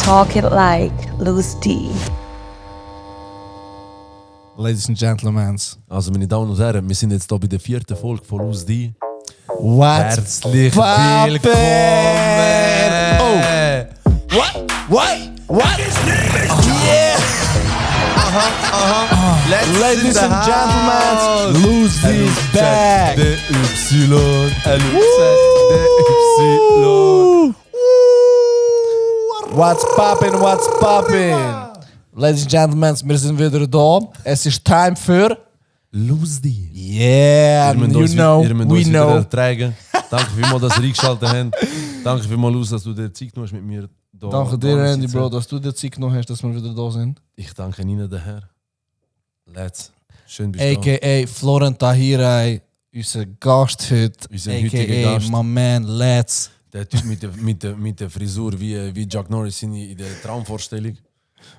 Talk it like Loose D. Ladies and Gentlemen. Also meine Damen und Herren, wir sind jetzt hier bei der 4. Folge von Loose D. Herzlich willkommen! Oh! What? Yeah! Ladies and Gentlemen, Loose D is back! Der Y, What's poppin'? Ladies and Gentlemen, wir sind wieder da. Es ist time für... Loose D. Yeah, Ihr müsst you uns- know, ihr müsst we uns wieder know. ertragen. Danke vielmals, dass ihr eingeschaltet habt. Danke vielmals, Luz, dass du dir Zeit genommen hast mit mir. Da Danke dir, da Andy, sitzen. Bro, dass du dir Zeit genommen hast, dass wir wieder da sind. Ich danke Ihnen, der Herr. Let's. Schön bist du da. A.k.a. Florent Tahirai, unser Gast heute. Unser heutiger A.k.a. Gast. my man, Let's. Der Typ mit der Frisur wie Chuck Norris in der Traumvorstellung.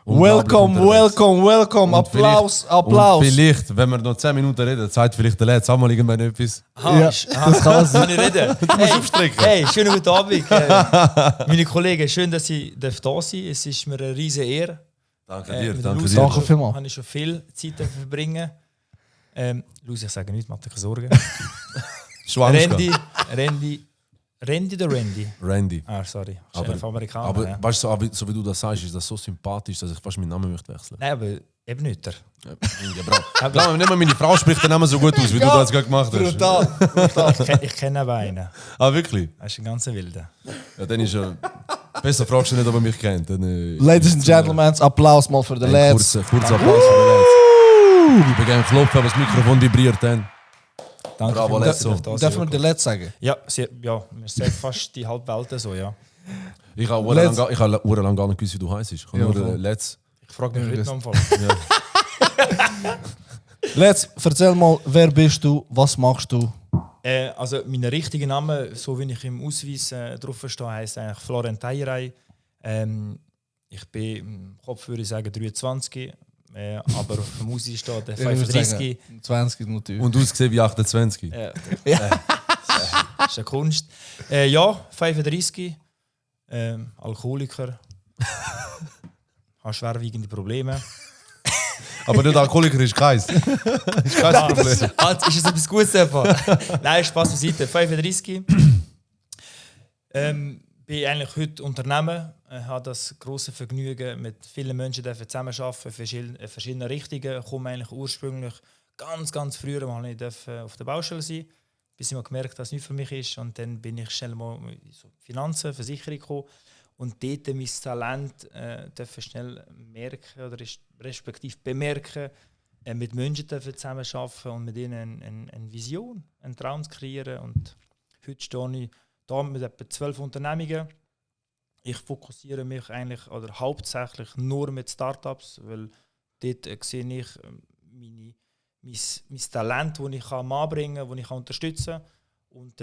Welcome. Und Applaus. Und vielleicht, wenn wir noch 10 Minuten reden, sagt vielleicht der Letzte auch mal irgendwann etwas. Ja, das kann sein. Kann ich reden? aufstrecken. Hey, schönen guten Abend. Meine Kollegen, schön, dass ich da sein darf. Es ist mir eine riesige Ehre. Danke dir, Mit danke Luz dir. Danke vielmals. habe ich schon viel Zeit verbringen. Luz, ich sage nichts, mach dir keine Sorgen. Randy oder Randy? Randy. Ah, sorry. Aber- Auf Amerikaner. Aber ja. weißt du, so wie du das sagst, ist das so sympathisch, dass ich fast meinen Namen möchte wechseln. Nein, aber eben nicht. Ja, Bro, nicht mal meine Frau spricht den Namen so gut aus, wie du das gerade gemacht hast. Ich kenne aber einen. Ah, wirklich? Das ist ein ganz wilder. Ja, dann ist ja... Besser fragst du nicht, ob er mich kennt. Dann, Ladies and Gentlemen, Applaus mal für den Ein Let's. kurzer Applaus für den Let's. Ich bin gerne klopfen, aber das Mikrofon vibriert dann. Danke Bravo, vielmals, Let's. dass ich da Darf sein man den Let's sagen? Ja, wir sagen fast die halbe Welt so, ja. Ich habe Let's. lang gar nicht gewusst, wie du heißt. Ich habe Ja, nur voll. Let's. Ich frage mich Ja, heute das- noch am Fall. Let's, erzähl mal, wer bist du, was machst du? Also mein richtiger Name, so wie ich im Ausweis drauf stehe, heisst eigentlich Florent Tahirai. Ich bin im Kopf würde ich sagen 23, aber auf dem Ausweis steht der Ich würde 35. sagen, 20 natürlich. Und ausgesehen wie 28. Das ist eine Kunst. Ja, 35, Alkoholiker, habe schwerwiegende Probleme. Aber nicht Alkoholiker ist keins. Ist kein Problem. Ist es etwas Gutes davon? Nein, Spaß beiseite. 35. Bin eigentlich heute Unternehmer, habe das große Vergnügen, mit vielen Menschen zusammenzuarbeiten, in verschiedenen Richtungen. Komme eigentlich ursprünglich ganz früher mal nicht auf der Baustelle sein, bis ich mal gemerkt habe, dass es nicht für mich ist. Und dann bin ich schnell mal in so Finanzen, Versicherung gekommen. Und dort mein Talent dürfen schnell merken oder respektive bemerken, mit Menschen dürfen zusammenarbeiten und mit ihnen eine Vision, einen Traum zu kreieren. Und heute stehe ich da mit etwa 12 Unternehmungen. Ich fokussiere mich eigentlich oder hauptsächlich nur mit Startups, weil dort sehe ich mein Talent, das ich anbringen kann, das ich unterstützen kann. Und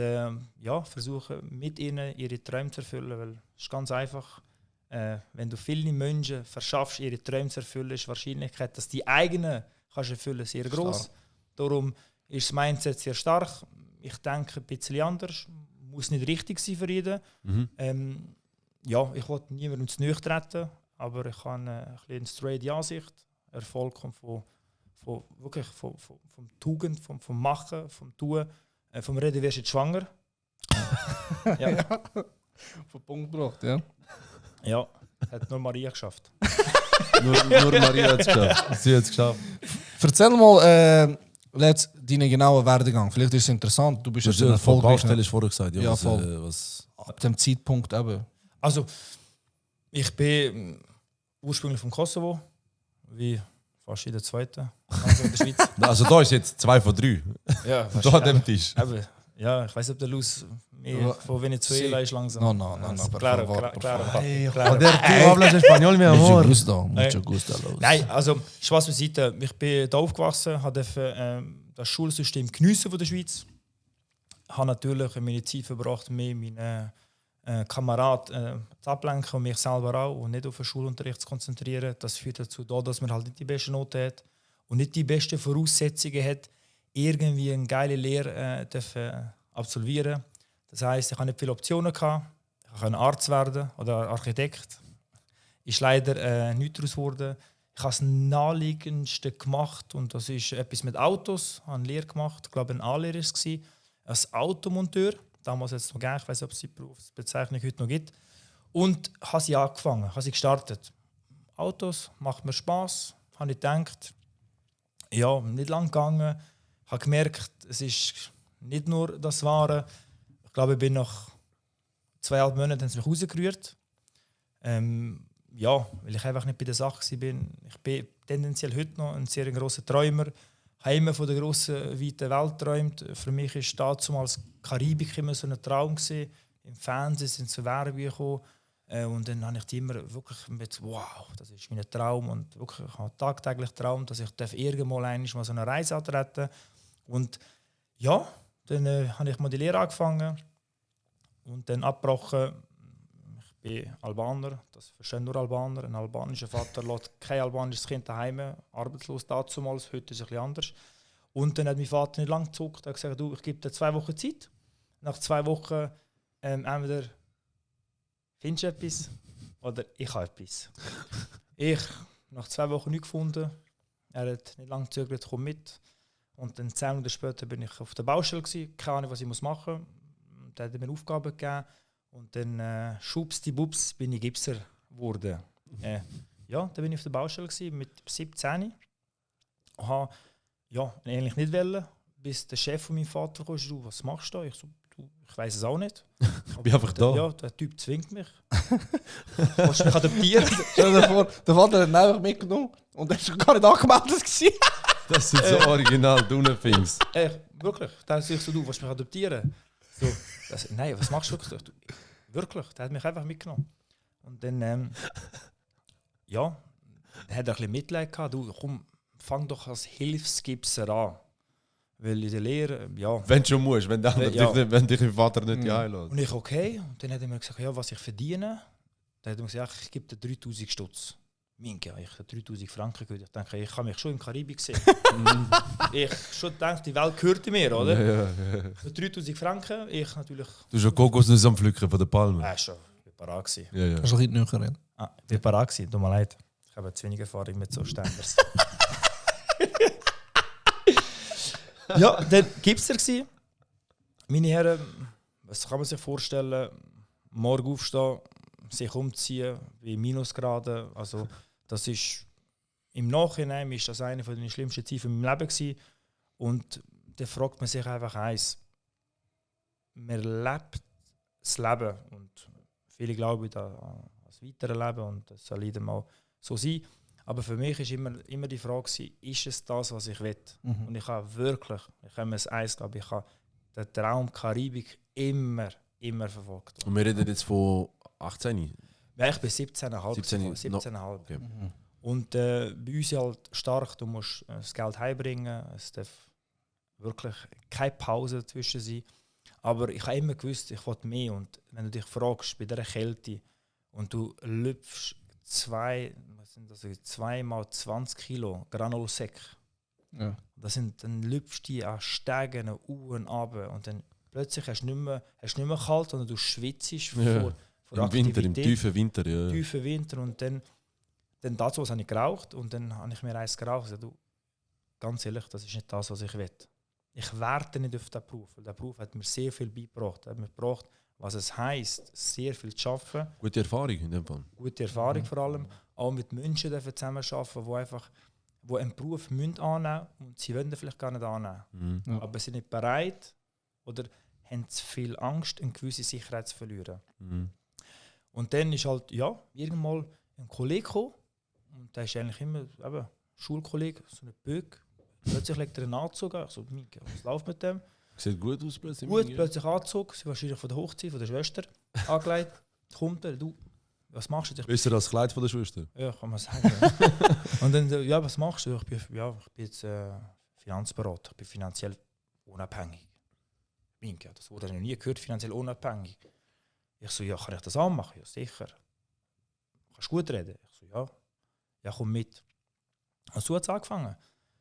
versuche mit ihnen ihre Träume zu erfüllen, weil es ist ganz einfach. Wenn du viele Menschen verschaffst, ihre Träume zu erfüllen, ist die Wahrscheinlichkeit, dass die eigenen kannst erfüllen, sehr groß. Darum ist das Mindset sehr stark. Ich denke ein bisschen anders, muss nicht richtig sein für jeden. Ich will niemandem zu nahe treten, aber ich habe eine straight Ansicht. Erfolg kommt vom Tugend, vom Machen, vom Tun. Vom Reden wirst du jetzt schwanger. Ja. Auf Punkt gebracht, ja. Ja, hat nur Maria geschafft. Nur Maria hat es geschafft. Sie hat es geschafft. Erzähl mal, Let's, deinen genauen Werdegang. Vielleicht ist es interessant, du bist Du jetzt ein hast von erfolgreicher... Baustelle ist vorher gesagt. Ja, was, voll. was Ab dem Zeitpunkt eben. Also, ich bin ursprünglich vom Kosovo, wie fast jeder Zweite in der Schweiz. Also da ist jetzt 2 von 3. Ja, Da an dem Tisch. Eben, ja, ich weiß nicht, ob der Luz mehr von Venezuela ist langsam. No, por Claro, favor, por claro, favor. claro. Du hablas español, mi Mucho amor. gusto, Los. Nein, also Spaß beiseite. Ich bin hier aufgewachsen, durfte das Schulsystem geniessen von der Schweiz. Habe natürlich meine Zeit verbracht, mehr meinen Kameraden zu ablenken und mich selber auch und nicht auf den Schulunterricht zu konzentrieren. Das führt dazu, dass man halt nicht die besten Noten hat und nicht die besten Voraussetzungen hat, irgendwie eine geile Lehre absolvieren. Das heisst, ich hatte nicht viele Optionen. Ich Ich kann Arzt werden oder Architekt. Ist leider nichts daraus geworden. Ich habe das Naheliegendste gemacht und das ist etwas mit Autos. Ich habe eine Lehre gemacht, ich glaube, ein A-Lehre war es. Als Automonteur. Damals hat es noch gegeben, ich weiß nicht, ob es die Berufsbezeichnung heute noch gibt. Und habe sie angefangen, habe sie gestartet. Autos, macht mir Spass, habe ich gedacht. Ja, nicht lang gegangen. Ich habe gemerkt, es ist nicht nur das Wahre. Ich glaube, ich bin nach 2,5 Monaten haben sie mich rausgerührt. Ja, weil ich einfach nicht bei der Sache war. Ich bin tendenziell heute noch ein sehr grosser Träumer. Ich habe immer von der grossen, weiten Welt geträumt. Für mich war damals Karibik immer so ein Traum gewesen. Im Fernsehen sind so Werbungen gekommen. Und dann habe ich die immer wirklich mit wow, das ist mein Traum. Und wirklich, ich habe tagtäglich geträumt, dass ich irgendwann mal so eine Reise antreten. Und ja, dann habe ich mal die Lehre angefangen und dann abgebrochen. Ich bin Albaner, das verstehen nur Albaner. Ein albanischer Vater lässt kein albanisches Kind daheim, arbeitslos damals, heute ist es ein bisschen anders. Und dann hat mein Vater nicht lange gezockt, er hat gesagt, du, ich gebe dir 2 Wochen Zeit. Nach 2 Wochen entweder findest du etwas oder ich habe etwas. Ich nach 2 Wochen nichts gefunden, er hat nicht lange gezögert, komm mit. Und dann 10 Minuten später bin ich auf der Baustelle gewesen, keine Ahnung, was ich machen muss. Da hat er mir Aufgaben gegeben. Und dann schubsdiwups bin ich Gipser geworden. Ja, dann bin ich auf der Baustelle gewesen, mit 17. Ich habe eigentlich nicht wollen, bis der Chef von meinem Vater kam, du, was machst du da? Ich so, du, ich weiss es auch nicht. Ich bin einfach da. Ja, der Typ zwingt mich. Willst du mich adoptieren? Stell dir vor, der Vater hat ihn einfach mitgenommen und er war gar nicht angemeldet gewesen. Das sind so original Dunenfings. Wirklich. Da sag ich so, du willst mich adoptieren? So, nein, was machst du wirklich? Du, wirklich, der hat mich einfach mitgenommen. Und dann, ja, dann hat er ein bisschen Mitleid gehabt. Du, komm, fang doch als Hilfsgipser an. Weil in der Lehre, ja. Wenn du schon musst, wenn, wenn dich dein Vater nicht einlässt. Und ich, okay. Und dann hat er mir gesagt, ja, was ich verdiene. Dann hat er mir gesagt, ich gebe dir 3000 Stutz. Minke, ich habe 3000 Franken gehört. Ich denke, ich habe mich schon in Karibik gesehen. Ich schon gedacht, die Welt gehört mir, oder? Ja. 3000 Franken, ich natürlich. Du hast schon Kokosnüsse am Pflücken von der Palme. Schon, ich war parat gewesen. Ja. Kannst du ein bisschen näher reden? Ich war parat gewesen, tut mir leid. Ich habe zu wenig Erfahrung mit so Standards. Ja, dann gibt es da. Meine Herren, was kann man sich vorstellen? Morgen aufstehen, sich umziehen, bei Minusgraden. Also, das ist im Nachhinein ist das eine der schlimmsten Zeiten in meinem Leben gewesen. Und da fragt man sich einfach eins: Man lebt das Leben und viele glauben da an das weitere Leben und das soll leider mal so sein. Aber für mich war immer die Frage, ist es das, was ich will? Und ich habe wirklich, ich habe mir das Eis, glaube ich, habe den Traum Karibik immer verfolgt. Und wir reden jetzt von 18? Ja, ich bin 17,5. 17,5. Okay. Und bei uns ist halt stark, du musst das Geld heimbringen, es darf wirklich keine Pause dazwischen sein. Aber ich habe immer gewusst, ich wollte mehr. Und wenn du dich fragst, bei dieser Kälte und du lüpfst 2 mal 20 Kilo Granulsäcke, Ja. dann lüpfst du die an Stegen, Uhren runter und dann plötzlich hast du nicht mehr kalt, sondern du schwitzt vor Im Winter, im tiefen Winter. Ja. Tiefen Winter. Und dann dazu habe ich geraucht und dann habe ich mir eins geraucht und gesagt, du, ganz ehrlich, das ist nicht das, was ich will. Ich warte nicht auf den Beruf, weil der Beruf hat mir sehr viel beigebracht. Er hat mir gebracht, was es heisst, sehr viel zu arbeiten. Gute Erfahrung in dem Fall. Gute Erfahrung vor allem. Auch mit Menschen zusammenarbeiten, die einen Beruf annehmen müssen und sie wollen ihn vielleicht gar nicht annehmen. Ja. Aber sie sind nicht bereit oder haben zu viel Angst, eine gewisse Sicherheit zu verlieren. Und dann ist halt, irgendwann mal ein Kollege gekommen, und der ist eigentlich immer Schulkollege, so ein Böck. Plötzlich legt er einen Anzug an. Ich so, Mike, was läuft mit dem? Sieht gut aus plötzlich. Gut, plötzlich Anzug. Sie wahrscheinlich von der Hochzeit, von der Schwester angelegt. Kommt er, du, was machst du? Besser als das Kleid von der Schwester. Ja, kann man sagen. Und dann, ja, was machst du? Ich bin jetzt Finanzberater, ich bin finanziell unabhängig. Mike, das wurde noch nie gehört, finanziell unabhängig. Ich so, ja, kann ich das anmachen? Ja, sicher. Kannst du gut reden? Ich so, ja, komm mit. Und so hat es angefangen.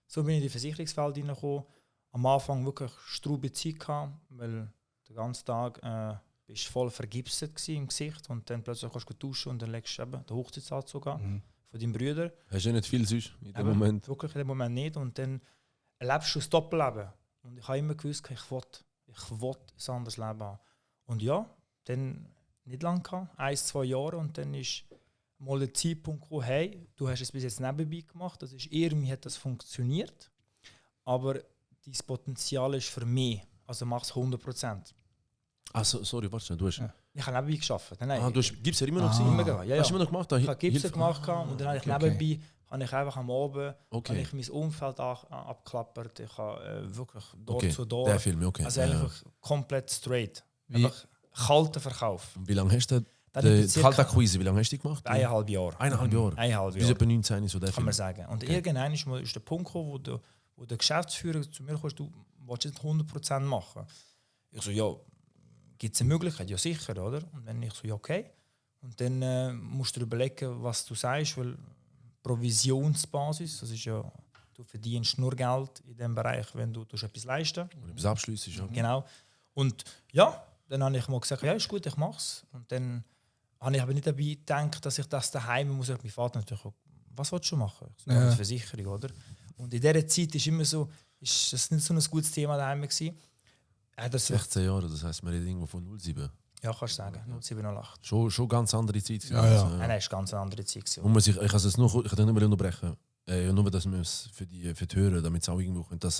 So bin ich in die Versicherungswelt hineingekommen. Am Anfang wirklich strube Zeit gehabt, weil den ganzen Tag bist voll vergipset im Gesicht und dann plötzlich kannst du duschen und dann legst du eben den Hochzeitsanzug an von deinem Bruder. Hast du ja nicht viel sonst in dem Eben, Moment? Wirklich in dem Moment nicht. Und dann erlebst du das Doppelleben. Und ich habe immer gewusst, ich will ein anderes Leben haben. Und ja, dann nicht lange gehabt, 1-2 Jahre und dann ist mal der Zeitpunkt gekommen, hey, du hast es bis jetzt nebenbei gemacht, das ist irgendwie hat das funktioniert, aber dein Potenzial ist für mich, also mach es 100%. Also, sorry, warte, du hast... Ja. Ich habe nebenbei gearbeitet. Nein, du hast Gips ja immer noch immer gesehen? gemacht. Ja, Hast du immer noch gemacht? Ich habe Gips gemacht und dann habe ich nebenbei habe ich einfach am Abend Okay. habe ich mein Umfeld abgeklappert. Ich habe wirklich dort Okay, zu dort. der Film, okay. Also eigentlich komplett straight. Wie- Einfach kalter Verkauf. Und wie lange hast du Dann die hat circa Kaltakquise, wie lange hast du die gemacht? 1,5 Jahre. 1,5 Jahre? 1,5 Bis Jahre, etwa 19 so der kann Film. man sagen. Und irgendwann ist der Punkt gekommen, wo der Geschäftsführer zu mir kommt, du willst jetzt 100% machen. Ich so, ja, gibt es eine Möglichkeit? Ja, sicher, oder? Und dann ich so, ja, okay. Und dann musst du dir überlegen, was du sagst, weil Provisionsbasis, das ist ja, du verdienst nur Geld in dem Bereich, wenn du etwas leisten. Und etwas abschliessen, ja. Genau. Und ja, dann habe ich mal gesagt, ja, ist gut, ich mache es. Und dann habe ich aber nicht dabei gedacht, dass ich das daheim muss. Mein Vater natürlich auch, was willst du machen? So eine Versicherung, oder? Und in dieser Zeit ist immer so, ist das nicht so ein gutes Thema daheim gewesen. Das 16 Jahre, das heisst, wir reden irgendwo von 07. ja, kannst du sagen, 0708. Schon ganz andere Zeit. Ja. Nein, nein, ist ganz eine andere Zeit gewesen. Und ich kann es nur, ich kann nicht mehr unterbrechen. Nur, dass wir es für die Hörer, damit es auch irgendwo können, dass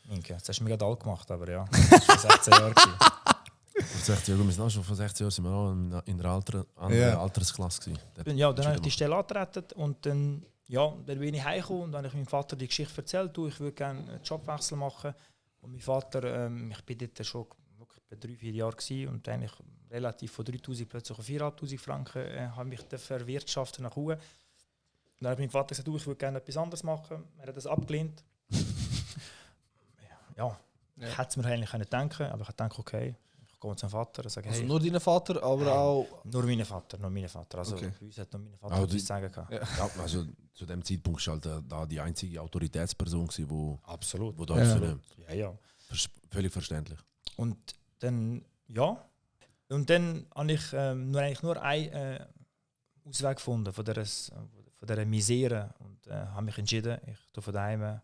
Minke, das hast du mir gerade alt gemacht, aber ja, das war 16 Jahre gewesen. vor 16 Jahren, wir sind auch schon vor 16 Jahren sind wir auch in der anderen Altersklasse gewesen. Ja, dann habe ich die Stelle angetreten und dann, ja, dann bin ich heimgekommen und dann habe ich meinem Vater die Geschichte erzählt, du, ich würde gerne einen Jobwechsel machen. Und mein Vater, ich bin dort schon wirklich bei 3-4 Jahren gewesen und eigentlich relativ von 3'000 plötzlich auf 4'500 Franken habe mich verwirtschaftet nach Hause. Und dann hat mein Vater gesagt, du, ich würde gerne etwas anderes machen. Er hat das abgelehnt. ja, ich hätte es mir eigentlich können denken, aber ich habe gedacht, okay, ich gehe zum Vater und sage, Also hey, nur dein Vater, aber auch... nur mein Vater. Also Okay. bei uns hat nur mein Vater Aber etwas die- zu sagen gehabt. Ja, also zu dem Zeitpunkt war halt da die einzige Autoritätsperson, die Absolut. da Ja. Ja. völlig verständlich. Und dann, ja. Und dann habe ich nur einen Ausweg gefunden von dieser Misere und habe mich entschieden, ich tue von daheim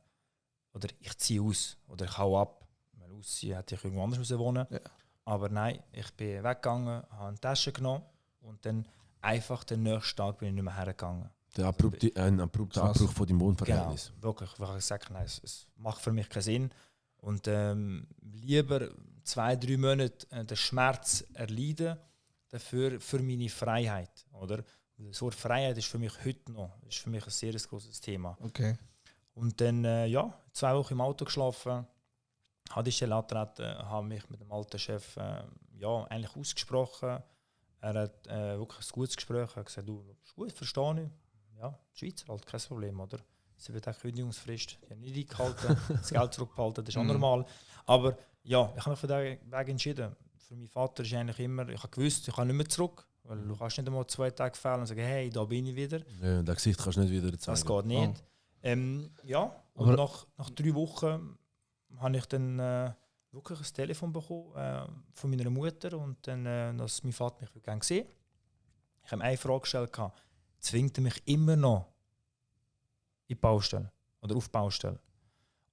oder ich ziehe aus oder ich hau ab. Weil ausziehen hätte ich irgendwo anders müssen wohnen. Ja. Aber nein, ich bin weggegangen, habe eine Tasche genommen und dann einfach den nächsten Tag bin ich nicht mehr hergegangen. Ein abrupter Krass. Abbruch von deinem Genau, Wohnverhältnis. wirklich. Ich habe gesagt, nein, es macht für mich keinen Sinn. Und lieber 2-3 Monate den Schmerz erleiden, dafür für meine Freiheit. Oder? Das Wort Freiheit ist für mich heute noch, ist für mich ein sehr großes Thema. Okay. Und dann, 2 Wochen im Auto geschlafen, habe die Stelle angetreten, habe mich mit dem alten Chef eigentlich ausgesprochen. Er hat wirklich ein gutes Gespräch, er hat gesagt, du, ist gut, verstehe ich. Ja, Schweiz halt kein Problem, oder? Sie wird auch Kündigungsfrist, die haben nicht eingehalten, das Geld zurückgehalten, das ist auch normal. Aber ja, ich habe mich für diesen Weg entschieden. Für meinen Vater ist eigentlich immer, ich habe gewusst, ich kann nicht mehr zurück, weil du kannst nicht einmal 2 Tage fehlen und sagen, hey, da bin ich wieder. Ja, das Gesicht kannst du nicht wieder zeigen. Das geht nicht. Und nach 3 Wochen habe ich dann wirklich ein Telefon bekommen von meiner Mutter und dann, dass mein Vater mich gerne gesehen. Ich habe eine Frage gestellt, zwingt er mich immer noch in die Baustelle oder auf die Baustelle?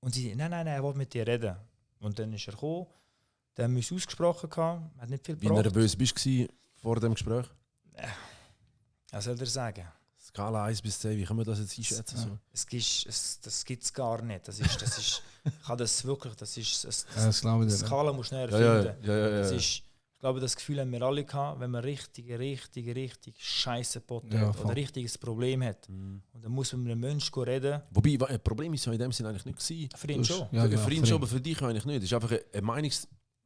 Und sie sagte, nein, er will mit dir reden. Und dann ist er gekommen, der hat mich ausgesprochen, hat nicht viel Wie gebracht. nervös bist du vor dem Gespräch? Was soll er sagen? Skala 1 bis 10, wie kann man das jetzt einschätzen? So? Das gibt es gar nicht. Das ist, ich habe das wirklich, das glaube ich dir. Skala musst du näher Ja, finden. ja. Das ist, ich glaube, das Gefühl haben wir alle gehabt, wenn man richtig scheiße Pot Ja, hat voll. oder ein richtiges Problem hat. Und dann muss man mit einem Menschen reden. Wobei, ein Problem ist ja in dem Sinne eigentlich nicht gewesen. Für ihn schon. Ja, genau, für ihn für schon, ihn. aber für dich eigentlich nicht. Es ist einfach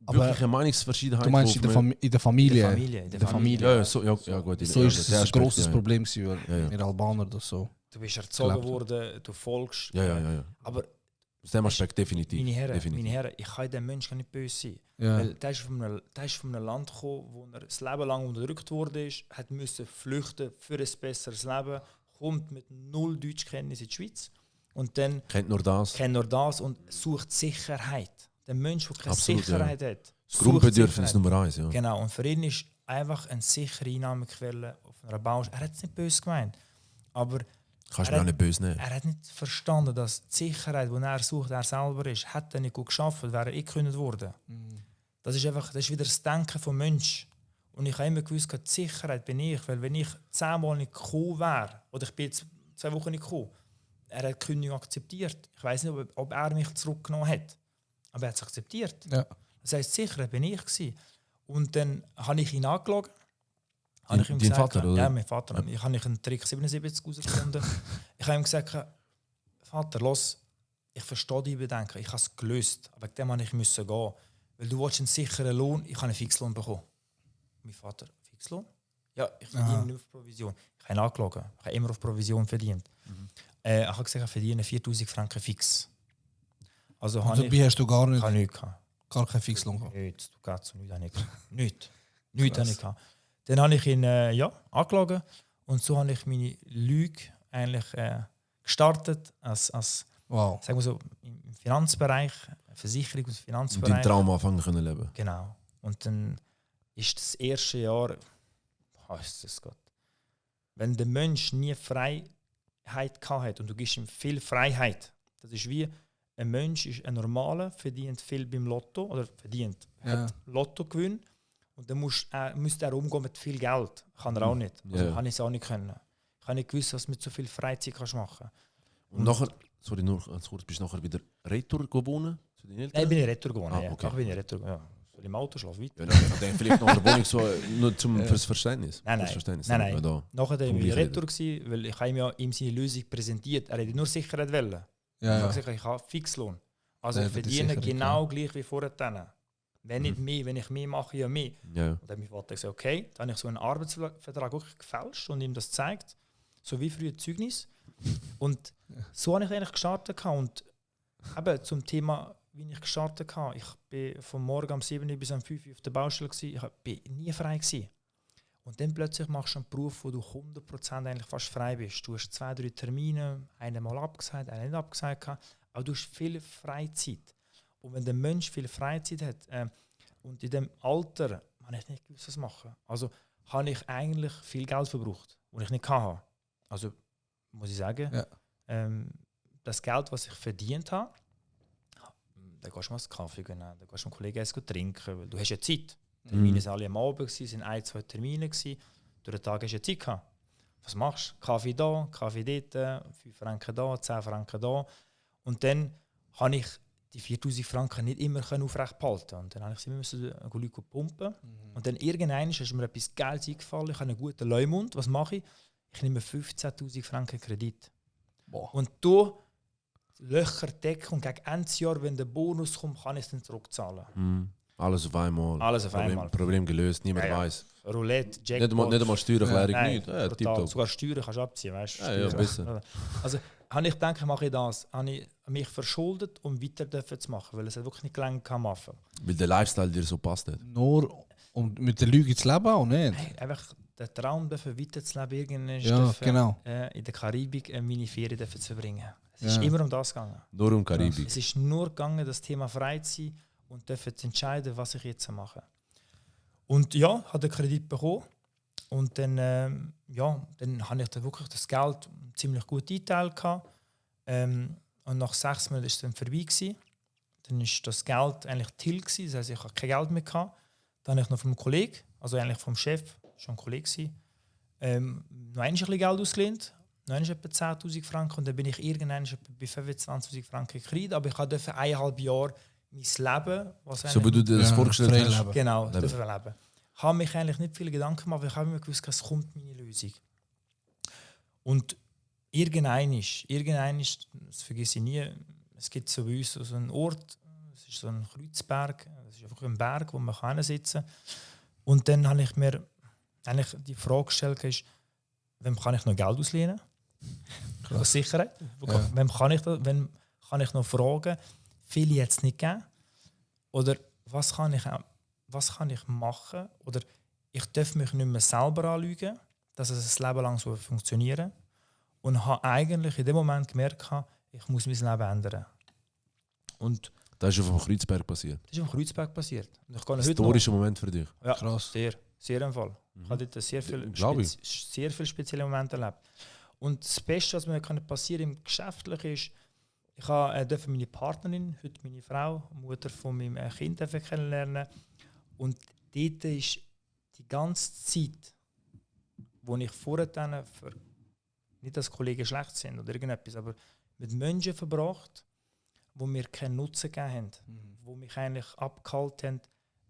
Aber wirklich eine Meinungsverschiedenheit. Du meinst in der, in der In der Familie? Familie. In der Familie. Ja, gut. So ist es der ein Aspekt, grosses ja. Problem gewesen, weil Ja. wir Albaner das so. Du bist erzogen Gelebt. worden, du folgst. Ja. Aber Aus dem Aspekt definitiv. meine Herren, definitiv. ich kann dem Menschen gar nicht böse sein. Ja. Weil der ist von einem Land gekommen, wo er das Leben lang unterdrückt wurde, hat müssen flüchten für ein besseres Leben, kommt mit 0 Deutschkenntnis in die Schweiz und dann Kennt nur das. kennt nur das und sucht Sicherheit. Der Mensch, der keine Absolut, Sicherheit hat, Das Grundbedürfnis Sicherheit. Nummer 1, ja. Genau, und für ihn ist einfach eine sichere Einnahmequelle auf einer Baustelle. Er hat es nicht böse gemeint, aber Kannst du mir auch nicht böse nehmen. er hat nicht verstanden, dass die Sicherheit, die er sucht, er selber ist, hätte er nicht gut geschafft, wäre er gekündigt worden. Das ist wieder das Denken vom Menschen. Und ich habe immer gewusst, die Sicherheit bin ich, weil wenn ich 10-mal nicht gekommen wäre, oder ich bin jetzt 2 Wochen nicht gekommen, er hat die Kündigung akzeptiert. Ich weiß nicht, ob er mich zurückgenommen hat, aber er hat es akzeptiert. Ja. Das heisst, Sicherheit bin ich gewesen. Und dann habe ich ihn angeschaut. Dein Vater, oder? Ja, mein Vater. Ja. Ich habe einen Trick 77 herausgefunden. Ich habe ihm gesagt, Vater, los, ich verstehe deine Bedenken, ich habe es gelöst, aber wegen dem musste ich gehen. Weil du willst einen sicheren Lohn, ich habe einen Fixlohn bekommen. Mein Vater, Fixlohn? Ja, ich verdiene nicht auf Provision. Ich habe ihn angeschaut, ich habe immer auf Provision verdient. Ich habe gesagt, ich verdiene 4000 Franken fix. Also Und dabei hast du gar nicht, nichts. gar keinen Fixlohn gehabt. Nichts, du gehst zu nichts, habe ich gehabt. Nichts habe ich gehabt. Dann habe ich ihn angeschaut und so habe ich meine Lüge eigentlich gestartet als Wow. sagen wir so, im Finanzbereich, Versicherung und Und Finanzbereich. deinen Traum anfangen können leben. Genau. Und dann ist das erste Jahr, ist das Gott. Wenn der Mensch nie Freiheit hat und du gibst ihm viel Freiheit, das ist wie ein Mensch ist ein normaler, verdient viel beim Lotto oder hat Lottogewinn und dann müsste er umgehen mit viel Geld. Kann er auch nicht. Also habe ich es auch nicht können. Ich habe nicht gewusst, was du mit so viel Freizeit kannst machen. Und nachher, sorry, nur ganz kurz, bist du nachher wieder Retour gewohnt zu den Eltern? Nein, ich bin in Retour gewohnt. Ah, Ja. okay. Ich bin in Retour, ja. Soll ich im Auto schlafen? Weiter? Ja, ich denke, vielleicht nach der Wohnung so, nur fürs Verständnis. Nein. Fürs Verständnis. Nein. Ja, da. Nachher war ich in gleich Retour, weil ich ihm ja ihm seine Lösung präsentiert. Er hätte nur Sicherheit wollen. Ich habe gesagt, ich habe Fixlohn. Also ich verdiene genau gleich wie vorher. Wenn nicht mehr, wenn ich mehr mache, ja mehr. Ja. Und dann hat mein Vater gesagt, okay, dann habe ich so einen Arbeitsvertrag wirklich gefälscht und ihm das gezeigt. So wie früher Zeugnis. Und so habe ich eigentlich gestartet. Und eben zum Thema, wie ich gestartet habe. Ich bin von morgen um 7 Uhr bis um 5 Uhr auf der Baustelle. Ich war nie frei gewesen. Und dann plötzlich machst du einen Beruf, wo du 100% eigentlich fast frei bist. Du hast 2-3 Termine, einen mal abgesagt, einen nicht abgesagt. Aber du hast viel Freizeit. Und wenn der Mensch viel Freizeit hat und in dem Alter, habe ich nicht gewusst, was machen. Also habe ich eigentlich viel Geld verbraucht, das ich nicht hatte. Also muss ich sagen, das Geld, was ich verdient habe, da gehst du mal einen Kaffee gehen, da gehst du mit einem Kollegen essen trinken, weil du hast ja Zeit. Die Termine waren alle am Abend, es waren 1-2 Termine. Durch den Tag hast du ja Zeit gehabt. Was machst du? Kaffee da, Kaffee dort, 5 Franken da, 10 Franken da. Und dann habe ich die 4000 Franken nicht immer aufrecht behalten. Und dann musste ich sie Leute pumpen. Und dann irgendwann ist mir etwas Geiles eingefallen. Ich habe einen guten Leumund. Was mache ich? Ich nehme 15'000 Franken Kredit. Boah. Und du Löcher decken und gegen Ende Jahr, wenn der Bonus kommt, kann ich es dann zurückzahlen. Alles auf einmal. Problem gelöst, niemand weiß. Roulette, Jackpot. Nicht einmal Steuererklärung, Nein, nichts. Ja, brutal. tipptopp. Sogar Steuern kannst du abziehen, weißt du? Ja, besser. Also habe ich gedacht, mache ich das. Habe ich mich verschuldet, um weiter zu machen, weil es hat wirklich nicht gelangt am Anfang. Weil der Lifestyle dir so passt nicht. Nur um mit der Lüge zu leben, auch nicht? Hey, einfach den Traum weiterzuleben, irgendwann Ja, genau. in der Karibik meine Ferien zu verbringen. Es ist immer um das gegangen. Nur um Karibik. Es ist nur gegangen, das Thema frei zu sein und zu entscheiden, was ich jetzt mache. Und ja, habe den Kredit bekommen. Und dann, dann habe ich dann wirklich das Geld ziemlich gut eingeteilt. Und nach 6 Monaten war es dann vorbei gewesen. Dann war das Geld eigentlich till gewesen, das heisst, ich hatte kein Geld mehr gehabt. Dann habe ich noch vom Kollegen, also eigentlich vom Chef, schon ein Kollege gewesen, noch ein bisschen Geld ausgelehnt. Noch etwa 10'000 Franken. Und dann bin ich irgendwann bei 25'000 Franken gekriegt. Aber ich durfte 1,5 Jahre mein Leben, was So wie du dir das vorgestellt hast. Leben. genau, leben. Ich habe mich eigentlich nicht viele Gedanken gemacht, aber ich habe immer gewusst, es kommt meine Lösung. Und irgendein ist, das vergesse ich nie, es gibt so bei uns so einen Ort, es ist so ein Kreuzberg, es ist einfach ein Berg, wo man hinsitzen kann. Und dann habe ich mir eigentlich die Frage gestellt, ist, wem kann ich noch Geld auslehnen? Aus Sicherheit. Ja. Wem kann ich noch fragen? Viele jetzt nicht geben. Oder was kann ich machen? Oder ich darf mich nicht mehr selber anlügen, dass es ein Leben lang so funktionieren. Und habe eigentlich in dem Moment gemerkt, ich muss mein Leben ändern. Und Das ist auf dem Kreuzberg passiert. Das ist am Kreuzberg passiert. Und ich kann heute Historischer Moment für dich. Ja, Krass. sehr im Fall. Ich habe dort sehr Glaub ich. sehr viele spezielle Momente erlebt. Und das Beste, was mir passieren kann im Geschäftlichen ist, ich durfte meine Partnerin, heute meine Frau, Mutter von meinem Kind kennenlernen. Und dort ist die ganze Zeit, wo ich vorher dann, nicht dass Kollegen schlecht sind oder irgendetwas, aber mit Menschen verbracht, die mir keinen Nutzen gegeben haben, die mich eigentlich abgehalten haben,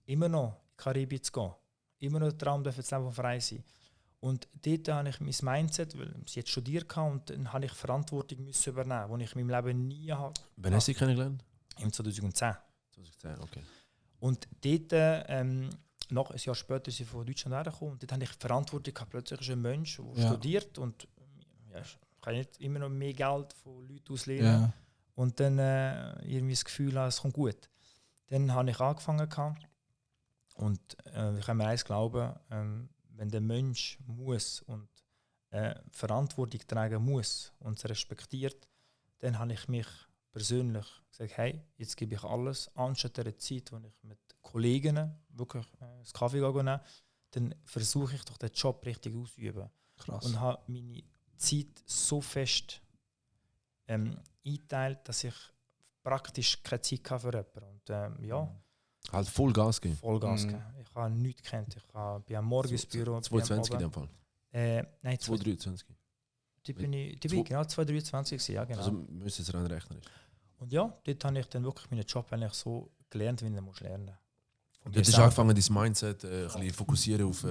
immer noch in die Karibik zu gehen. Immer noch der Traum, zu leben, frei sein. Und dort habe ich mein Mindset, weil ich jetzt studiert habe, und dann habe ich Verantwortung müssen übernehmen, die ich in meinem Leben nie hatte. Wann hast du sie kennengelernt? Im 2010. 2010, okay. Und dort, noch ein Jahr später, ist sie von Deutschland hergekommen. Und dort habe ich Verantwortung gehabt. Plötzlich ist ein Mensch, der studiert und kann nicht immer noch mehr Geld von Leuten auslehnen. Ja. Und dann irgendwie das Gefühl haben, es kommt gut. Dann habe ich angefangen und ich kann mir eins glauben, wenn der Mensch muss und Verantwortung tragen muss und es respektiert, dann habe ich mich persönlich gesagt, hey, jetzt gebe ich alles, anstatt der Zeit, wo ich mit Kollegen wirklich das Kaffee gehe, dann versuche ich doch den Job richtig auszuüben. Krass. Und habe meine Zeit so fest eingeteilt, dass ich praktisch keine Zeit hatte für jemanden. Und Halt voll Gas geben. Vollgas geben. Ich habe nichts gekannt. Ich bin am Morgen ins Büro. 220 in dem Fall. Nein, 223. Die bin genau 223 gewesen, ja genau. Also müssen es rein rechnen. Und ja, dort habe ich dann wirklich meinen Job eigentlich so gelernt, wie man lernen muss. Und jetzt hast du angefangen, dein Mindset ein bisschen fokussieren auf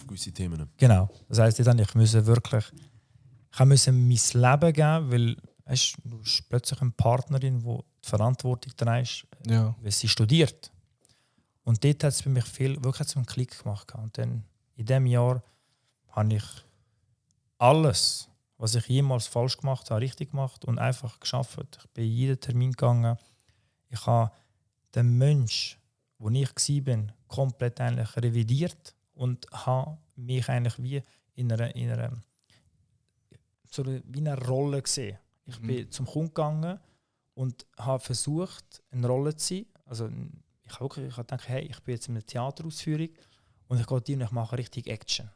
gewisse Themen. Genau. Das heisst, jetzt habe ich musste mein Leben geben, weil weißt, du hast plötzlich eine Partnerin, die die Verantwortung trägt, weil sie studiert. Und dort hat es bei mich wirklich einen Klick gemacht. Und dann in diesem Jahr habe ich alles, was ich jemals falsch gemacht habe, richtig gemacht und einfach geschafft. Ich bin in jeden Termin gegangen. Ich habe den Mensch, wo ich war, komplett eigentlich revidiert und habe mich eigentlich wie in einer Rolle gesehen. Ich bin zum Kunden gegangen und habe versucht, eine Rolle zu sein. Also ich habe gedacht, hey, ich bin jetzt in einer Theaterausführung und ich gehe dir und ich mache richtig Action.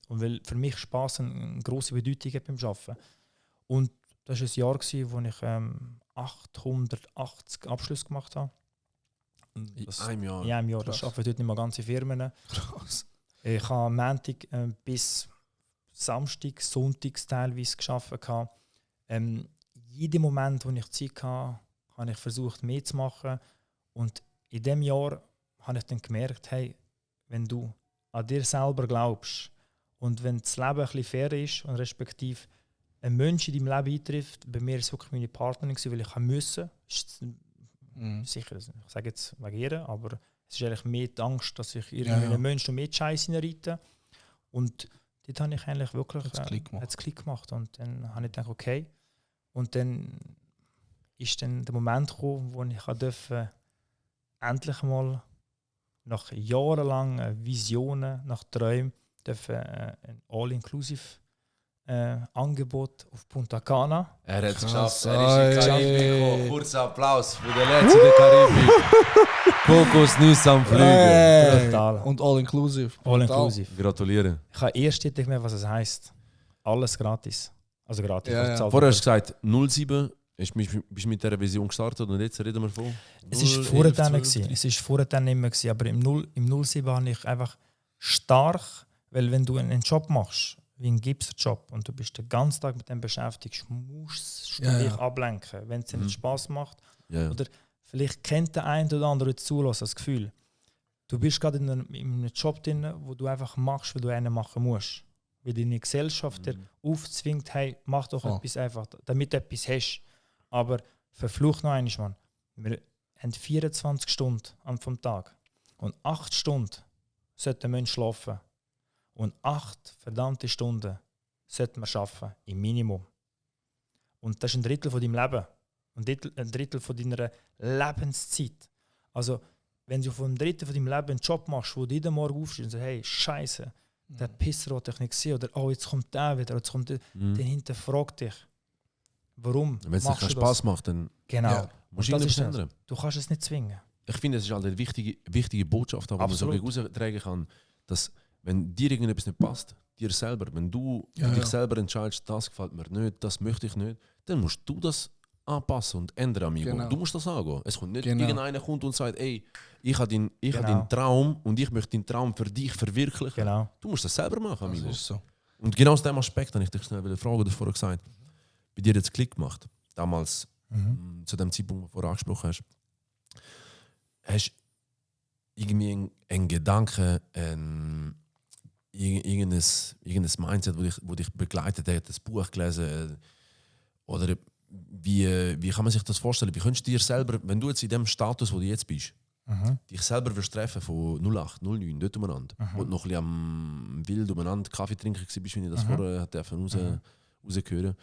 Und weil für mich Spass eine grosse Bedeutung hat beim Arbeiten. Und das war ein Jahr, wo ich 880 Abschlüsse gemacht habe. In einem Jahr? In einem Jahr. Das arbeiten heute nicht mehr ganze Firmen. Krass. Ich habe Montag bis Samstag, Sonntag teilweise gearbeitet. Jeden Moment, wo ich Zeit hatte, habe ich versucht, mehr zu machen. Und in diesem Jahr habe ich dann gemerkt, hey, wenn du an dir selber glaubst und wenn das Leben ein bisschen fair ist und respektive ein Mensch in deinem Leben eintrifft, bei mir war es wirklich meine Partnerin, weil ich musste. Sicher, ich sage jetzt wegen ihr, aber es ist eigentlich mehr die Angst, dass ich irgendeinen Menschen mehr Scheiße hineinreite. Und dort habe ich eigentlich wirklich Klick gemacht. Und dann habe ich gedacht, okay. Und dann ist dann der Moment gekommen, wo ich durfte, endlich mal nach jahrelangen Visionen, nach Träumen, ein All-Inclusive Angebot auf Punta Cana. Er hat es geschafft. Er ist in Karibik. Kurzer Applaus für den Letzten in der Karibik. Kokos Nüsse am Fliegen. Brutal. Und all-inclusive. All-inclusive. Gratuliere. Ich habe erst nicht mehr, was es heisst. Alles gratis. Also gratis. Ja. Vorher hast du gesagt, 07 bist du mit dieser Vision gestartet und jetzt reden wir von? Es war vorher dann nicht mehr gewesen, aber im 07 habe ich einfach stark, weil wenn du einen Job machst, wie ein Gipsjob und du bist den ganzen Tag mit dem beschäftigt, musst du dich ablenken, wenn es dir nicht Spass macht. Ja. Oder vielleicht kennt der eine oder andere zulassen das Gefühl, du bist gerade in einem Job drin, wo du einfach machst, weil du einen machen musst. Weil deine Gesellschaft dir aufzwingt, hey, mach doch etwas einfach, damit du etwas hast. Aber verflucht noch einmal, Mann. Wir haben 24 Stunden vom Tag. Und 8 Stunden sollte der Mensch schlafen. Und 8 verdammte Stunden sollte man arbeiten, im Minimum. Und das ist ein Drittel von deinem Leben. Und ein Drittel von deiner Lebenszeit. Also, wenn du von einem Drittel von deinem Leben einen Job machst, wo du jeden Morgen aufstehst und sagst, hey, Scheiße, der Pisser wollte ich nicht sehen. Oder, oh, jetzt kommt der wieder. Jetzt kommt der. Dann hinterfragt dich, warum Wenn es dir machst keinen du Spaß das? macht, dann Genau. Ja. musst du Und das irgendwas ist ändern. Du kannst es nicht zwingen. Ich finde, es ist halt eine wichtige Botschaft, die man so Absolut. raustragen kann, dass, wenn dir irgendetwas nicht passt, dir selber, wenn du Ja, für dich ja. selber entscheidest, das gefällt mir nicht, das möchte ich nicht, dann musst du das anpassen und ändern, amigo. Genau. Du musst das angehen. Es kommt nicht Genau. irgendeiner kommt und sagt, ey, ich habe deinen Genau. Traum und ich möchte den Traum für dich verwirklichen. Genau. Du musst das selber machen, Das amigo. ist so. Und genau aus dem Aspekt habe ich dich schnell fragen, du hast vorher gesagt, bei dir jetzt Klick gemacht, damals, zu dem Zeitpunkt, den du vorher angesprochen hast, hast du irgendwie einen Gedanke, irgendein Mindset, wo dich begleitet hat, ein Buch gelesen, oder wie kann man sich das vorstellen? Wie könntest du dir selber, wenn du jetzt in dem Status, wo du jetzt bist, dich selber wirst treffen von 08, 09, dort umeinander, wo du noch ein bisschen am wild umeinander Kaffee trinken warst, wie ich das vorher rausgehört.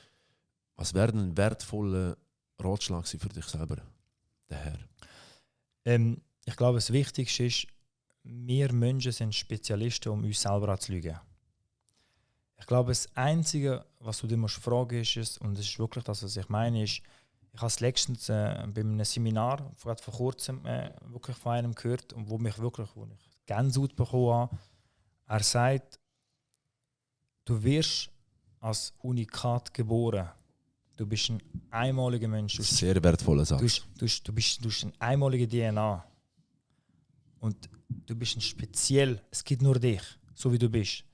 Was wäre ein wertvoller Ratschlag für dich selber, daher? Ich glaube, das Wichtigste ist, wir Menschen sind Spezialisten, um uns selber anzulügen. Ich glaube, das Einzige, was du dir musst fragen ist, und das ist wirklich das, was ich meine, ist, ich habe es letztens bei einem Seminar, gerade vor kurzem, wirklich von einem gehört, und wo ich Gänsehaut bekommen habe. Er sagt, du wirst als Unikat geboren. Du bist ein einmaliger Mensch. Sehr wertvoller Satz. Du hast eine einmalige DNA. Und du bist ein speziell. Es gibt nur dich, so wie du bist.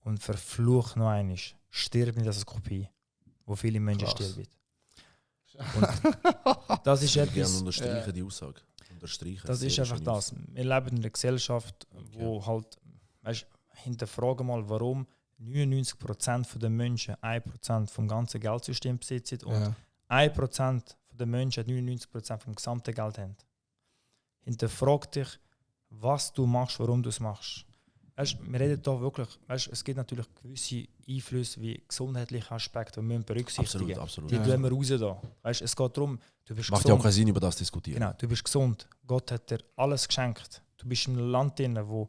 Und verfluch noch einmal. Stirb nicht als Kopie, wo viele Menschen Krass. sterben. Und das ist Ich würde gerne etwas. unterstreichen, die Aussage. Unterstreichen. Das ist Sehr einfach schöne das. Wir leben in einer Gesellschaft, wo halt, weißt, hinterfragen mal, warum 99% der Menschen 1% vom ganzen Geldsystem besitzen und Ja. 1% der Menschen 99% vom gesamten Geld haben. Hinterfrag dich, was du machst, warum du es machst. Weißt, wir reden hier wirklich, weißt, es gibt natürlich gewisse Einflüsse wie gesundheitliche Aspekte, die wir berücksichtigen. Absolut. Die Ja. tun wir raus da. Weißt, es geht darum, du bist Macht ja auch gesund. keinen Sinn, über das zu diskutieren. Genau, du bist gesund. Gott hat dir alles geschenkt. Du bist in einem Land drin, wo,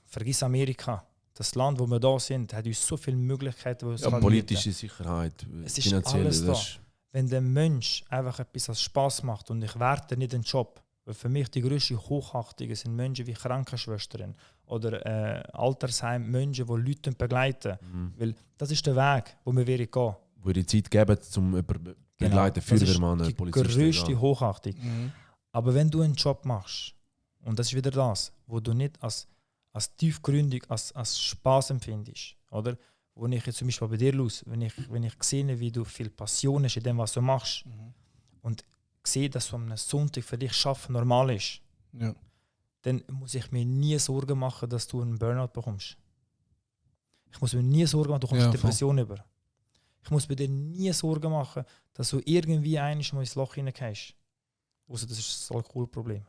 vergiss Amerika, das Land, wo wir da sind, hat uns so viele Möglichkeiten, die es Ja, kann politische Sicherheit, Es ist finanzielle. alles da. Das ist- wenn der Mensch einfach etwas als Spaß macht und ich werte nicht den Job, weil für mich die grösste Hochachtung sind Menschen wie Krankenschwestern oder Altersheim, Menschen, die Leute begleiten. Weil das ist der Weg, wo wir gehen wollen. Wo die Zeit geben, um jemanden zu begleiten, Feuerwehrmann, das ist die Polizist. grösste egal. Hochachtung. Mhm. Aber wenn du einen Job machst, und das ist wieder das, wo du nicht als tiefgründig, als Spaß empfindest, oder? Wo ich jetzt zum Beispiel bei dir los, wenn ich sehe, wie du viel Passion hast in dem, was du machst, und sehe, dass du am Sonntag für dich Schaffen normal ist, Ja. dann muss ich mir nie Sorgen machen, dass du einen Burnout bekommst. Ich muss mir nie Sorgen machen, du kommst Ja, Depression über. Ich muss mir dir nie Sorgen machen, dass du irgendwie einmal mal ins Loch hineingehst. Außer das ist das Alkoholproblem.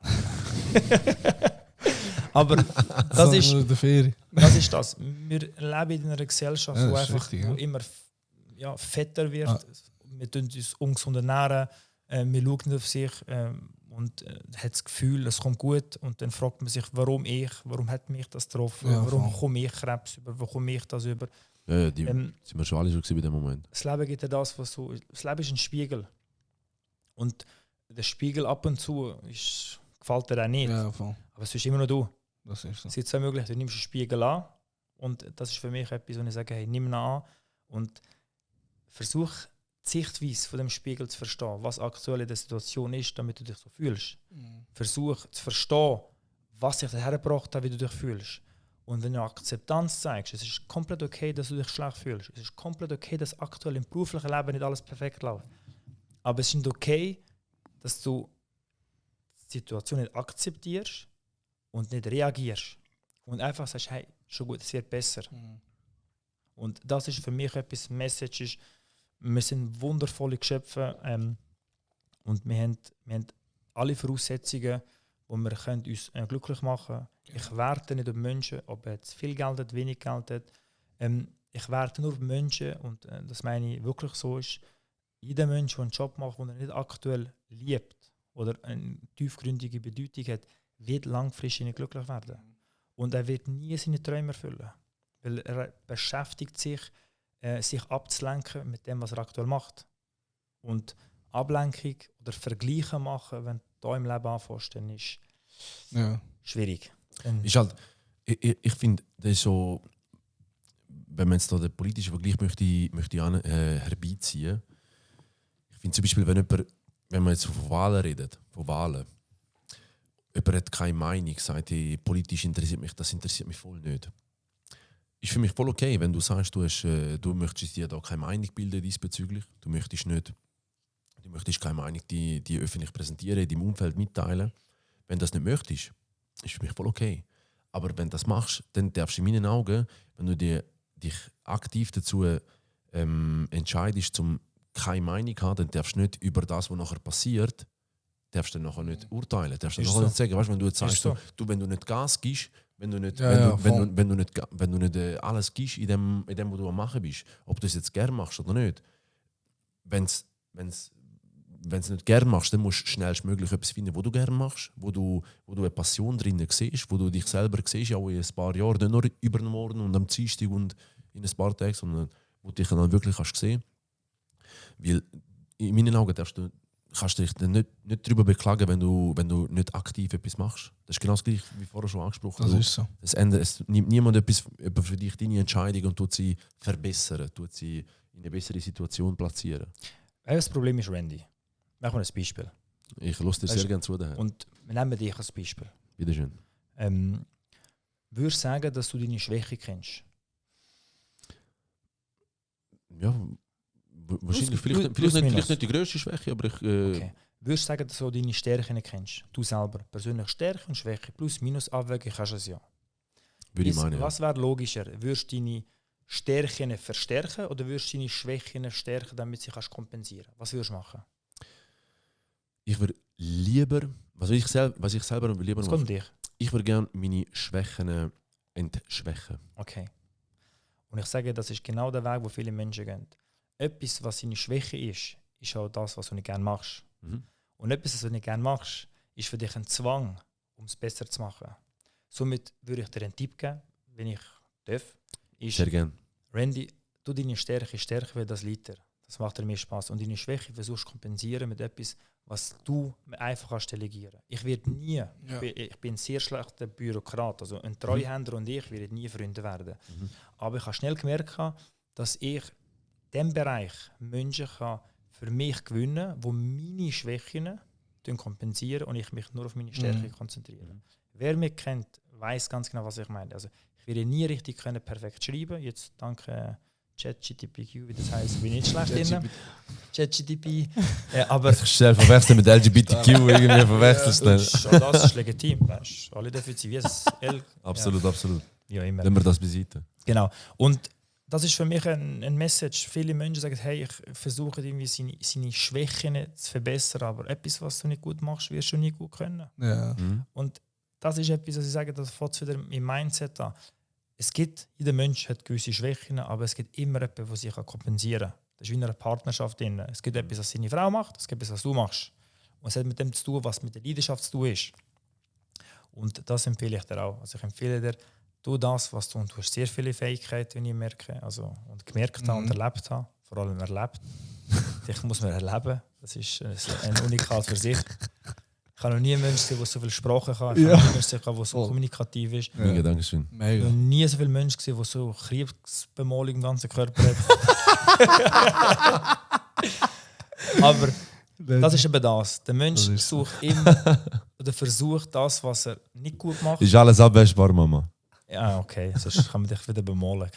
Aber das ist, der Ferie. das ist das. Wir leben in einer Gesellschaft, Ja, wo, das ist einfach, richtig, wo ja. immer fetter wird. Wir tun uns ungesund ernähren, wir schauen nicht auf sich und hat das Gefühl, es kommt gut. Und dann fragt man sich, warum ich? Warum hat mich das getroffen? Ja, Warum voll. komme ich Krebs über? Warum komme ich das über? Ja, die Ähm, sind wir schon alle schon gewesen bei dem Moment. Das Leben gibt dir das, was so. Das Leben ist ein Spiegel. Und der Spiegel ab und zu gefällt dir auch nicht. Ja, voll. Aber es ist immer noch du. Das ist so. Es gibt zwei Möglichkeiten. Du nimmst den Spiegel an und das ist für mich etwas, wo ich sage, hey, nimm ihn an und versuch die Sichtweise von dem Spiegel zu verstehen, was aktuell in der Situation ist, damit du dich so fühlst. Versuch zu verstehen, was dich daher gebracht hat, wie du dich fühlst. Und wenn du Akzeptanz zeigst, es ist komplett okay, dass du dich schlecht fühlst. Es ist komplett okay, dass aktuell im beruflichen Leben nicht alles perfekt läuft. Aber es ist nicht okay, dass du die Situation nicht akzeptierst und nicht reagierst. Und einfach sagst, hey, schon gut, es wird besser. Und das ist für mich etwas, Message ist, wir sind wundervolle Geschöpfe und wir haben alle Voraussetzungen, wo wir können uns glücklich machen können. Ich werte nicht auf Menschen, ob er jetzt viel Geld hat, wenig Geld hat. Ich werte nur auf Menschen und das meine ich wirklich so ist, jeder Mensch, der einen Job macht, den er nicht aktuell liebt oder eine tiefgründige Bedeutung hat, wird langfristig nicht glücklich werden. Und er wird nie seine Träume erfüllen. Weil er beschäftigt sich sich abzulenken mit dem, was er aktuell macht. Und Ablenkung oder Vergleiche machen, wenn du da im Leben anfängst, dann ist schwierig. Ist halt, ich finde, das ist so, wenn man jetzt da den politischen Vergleich möchte herbeiziehen, ich finde zum Beispiel, wenn man jetzt von Wahlen redet, jemand hat keine Meinung, sagt, hey, politisch interessiert mich, das interessiert mich voll nicht. Ist für mich voll okay, wenn du sagst, du möchtest dir da keine Meinung bilden diesbezüglich, du möchtest keine Meinung die öffentlich präsentieren, in deinem Umfeld mitteilen. Wenn du das nicht möchtest, ist für mich voll okay. Aber wenn du das machst, dann darfst du in meinen Augen, wenn du dich aktiv dazu entscheidest, keine Meinung zu haben, dann darfst du nicht über das, was nachher passiert, darfst du nachher nicht urteilen. Darfst du nachher nicht sagen, weißt, wenn du jetzt sagst, wenn du nicht Gas gibst, wenn du nicht alles gibst in dem, was du am machen bist, ob du es jetzt gerne machst oder nicht, wenn du es nicht gerne machst, dann musst du schnellstmöglich etwas finden, wo du gerne machst, wo du eine Passion drin siehst, wo du dich selber siehst, auch in ein paar Jahren, nicht nur übermorgen und am Dienstag und in ein paar Tagen, sondern wo du dich dann wirklich sehen kannst. Weil in meinen Augen kannst du dich dann nicht darüber beklagen, wenn du nicht aktiv etwas machst. Das ist genau das gleiche, wie vorher schon angesprochen. Das ist so. Es nimmt niemand etwas für dich, deine Entscheidung, und tut sie verbessern, tut sie in eine bessere Situation platzieren. Das Problem ist Randy. Machen wir ein Beispiel. Ich lasse dir sehr gerne zu. Daher. Und wir nehmen dich als Beispiel. Bitte schön. Würdest du sagen, dass du deine Schwäche kennst? Ja, wahrscheinlich. Vielleicht nicht die grösste Schwäche, aber ich. Okay. Würdest du sagen, dass du deine Stärken nicht kennst? Du selber. Persönlich Stärke und Schwäche plus minus abwägen kannst du es ja. Würde ich meinen. Was wäre logischer? Würdest du deine Stärken verstärken oder würdest du deine Schwächen stärken, damit sie kompensieren kannst? Was würdest du machen? Ich würde lieber, was ich selber lieber mache, mache, ich würde gerne meine Schwächen entschwächen. Okay. Und ich sage, das ist genau der Weg, wo viele Menschen gehen. Etwas, was seine Schwäche ist auch das, was du nicht gerne machst. Mhm. Und etwas, was du nicht gerne machst, ist für dich ein Zwang, um es besser zu machen. Somit würde ich dir einen Tipp geben, wenn ich darf. Sehr gerne. Randy, du deine Stärke stärken, weil das liegt dir. Das macht dir mehr Spaß. Und deine Schwäche versuchst du kompensieren mit etwas, was du einfach kannst delegieren. Ich werde nie, ich bin ein sehr schlechter Bürokrat, also ein Treuhänder und ich werden nie Freunde werden. Mhm. Aber ich habe schnell gemerkt, dass ich in diesem Bereich Menschen kann für mich gewinnen kann, die meine Schwächen kompensieren und ich mich nur auf meine Stärke konzentriere. Mhm. Wer mich kennt, weiß ganz genau, was ich meine. Also, ich werde nie richtig perfekt schreiben. Jetzt danke ChatGPT, wie das heisst, bin ich nicht schlecht drin. ChatGPT. Aber schnell verwechseln mit LGBTQ, irgendwie verwechselst du. Das ist legitim. Weißt, alle dürfen sie wie Absolut, absolut. Ja, immer. Nehmen wir das beiseite. Genau. Und das ist für mich ein Message. Viele Menschen sagen, hey, ich versuche irgendwie seine Schwächen zu verbessern, aber etwas, was du nicht gut machst, wirst du nie gut können. Ja. Mhm. Und das ist etwas, was ich sage, das fängt wieder im Mindset an. Jeder Mensch hat gewisse Schwächen, aber es gibt immer etwas, was sich kompensieren kann. Das ist wie in einer Partnerschaft. Es gibt etwas, was seine Frau macht, es gibt etwas, was du machst. Und es hat mit dem zu tun, was mit der Leidenschaft zu tun ist. Und das empfehle ich dir auch. Also ich empfehle dir, tu das, was du tust. Du hast sehr viele Fähigkeiten, wie ich merke. Also, und gemerkt habe und erlebt habe. Vor allem erlebt. Dich muss man erleben. Das ist ein Unikat für sich. Ich habe noch nie einen Menschen gesehen, der so viel Sprache kann. Ich habe noch nie einen Menschen gesehen, der so kommunikativ ist. Ja. Mega, danke schön. Ich habe noch nie so viele Menschen gesehen, der so Krebsbemalung im ganzen Körper hat. Aber das ist eben das. Der Mensch sucht immer oder versucht das, was er nicht gut macht. Ist alles abwäschbar, Mama? Ja, okay. Sonst kann man dich wieder bemalen.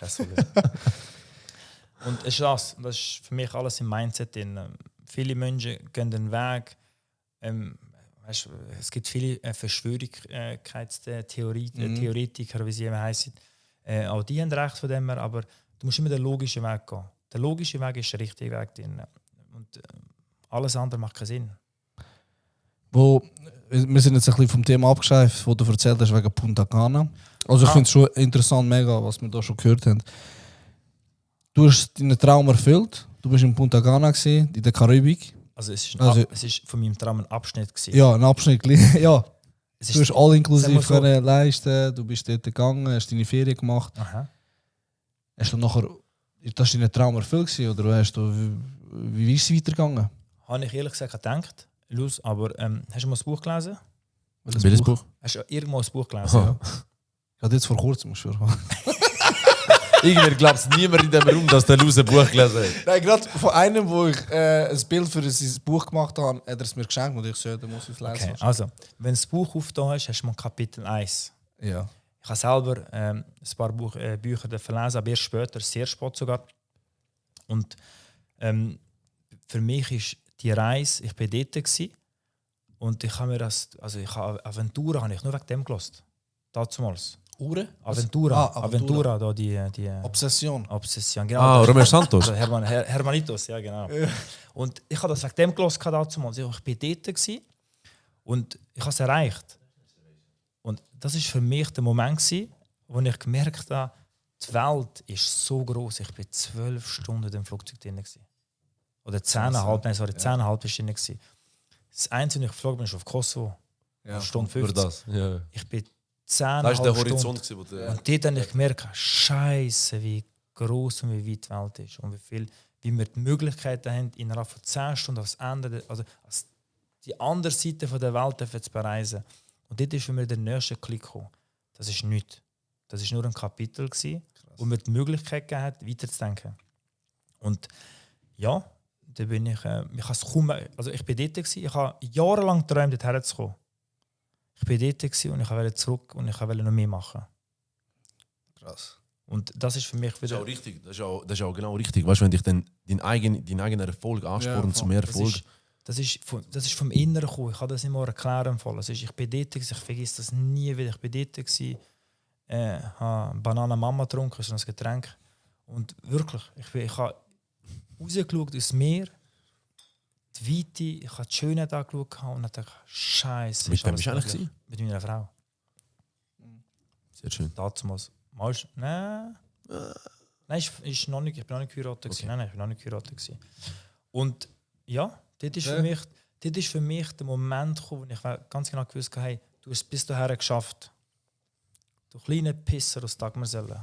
Und es ist das. Das ist für mich alles im Mindset drin. Viele Menschen gehen den Weg. Es gibt viele Verschwörungstheoretiker, wie sie immer heißen. Auch die haben recht von dem her, aber du musst immer den logischen Weg gehen. Der logische Weg ist der richtige Weg drin. Und alles andere macht keinen Sinn. Wir sind jetzt ein bisschen vom Thema abgeschweift, wo du erzählt hast wegen Punta Cana. Also ich finde es schon interessant, mega, was wir da schon gehört haben. Du hast deinen Traum erfüllt. Du bist in Punta Cana gewesen, in der Karibik. Also es ist von meinem Traum ein Abschnitt gewesen. Ja, ein Abschnitt. Ja. Du hast all inklusiv können leisten. Du bist dort gegangen, hast deine Ferien gemacht. Aha. Hast du nachher Das war dein Traum erfüllt gewesen, oder hast du, wie ist es weitergegangen? Habe ich ehrlich gesagt gedacht, los, aber hast du mal das Buch gelesen? Welches Buch? Hast du irgendwo ein Buch gelesen? Aha. Ich hatte jetzt vor kurzem schon. Irgendwie glaubt es niemand in dem Raum, dass der Loser ein Buch gelesen hat. Nein, gerade von einem, wo ich ein Bild für sein Buch gemacht habe, hat er es mir geschenkt und ich so, da muss ich es lesen. Okay, also, wenn das Buch aufgetan hast, hast du mal Kapitel 1. Ja. Ich habe selber ein paar Bücher lesen, aber erst später, sehr spät sogar. Und für mich ist die Reise, ich war dort gewesen, und ich habe mir Aventura habe ich nur wegen dem gelost. Damals. Uhren? Aventura, Aventura. da die Obsession. Obsession, genau. Ah, Romeo Santos. Also Hermanitos, ja genau. Und ich habe das wegen dem gelost damals. Ich war dort gewesen, und ich habe es erreicht. Und das war für mich der Moment gewesen, wo ich gemerkt habe, die Welt ist so groß. Ich war 12 Stunden in dem Flugzeug drin gewesen. Oder 10,5, nein, sorry, 10,5 Stunden gewesen. Das Einzige, was ich geflogen bin, ist auf Kosovo. Ja. Stunde Für 50. das. Ja. Ich bin Das war 10,5 der Stunden. Horizont. Wo der Und dort habe ich gemerkt, Scheiße, wie groß und wie weit die Welt ist. Und wie wir die Möglichkeiten haben, innerhalb von 10 Stunden als die andere Seite der Welt zu bereisen. Und dort ist für mich der nächste Klick gekommen. Das ist nichts. Das war nur ein Kapitel, wo mir die Möglichkeit gegeben hat, weiterzudenken. Und ja, da bin ich bin dort gewesen, ich habe jahrelang geträumt, dorthin zu kommen. Ich bin dort gewesen und ich wollte zurück und ich wollte noch mehr machen. Krass. Und das ist für mich Das ist wieder... auch richtig. Das ist auch genau richtig. Weißt du, wenn dich dann deinen eigenen Erfolg anspornt zu mehr Erfolg. Das ist vom Inneren gekommen. Ich kann das nicht mehr erklären. Ich bin dort gewesen, ich vergesse das nie wieder. Ich bin dort gewesen, habe Banana Mama getrunken, so ein Getränk. Und wirklich, ich habe rausgeschaut ins Meer, die Weite, ich habe die Schönheit angeschaut und dachte, Scheiße. Mit wem bist du eigentlich gewesen? Mit meiner Frau. Sehr schön. Damals. Nein, ist noch nicht, ich bin noch nicht geheiratet. Okay. Nein, ich bin noch nicht geheiratet gewesen. Und ja, dort ist für mich der Moment gekommen, wo ich ganz genau gewusst habe, hey, du hast es bis dahin geschafft. Du kleine Pisser aus Dagmarsellen.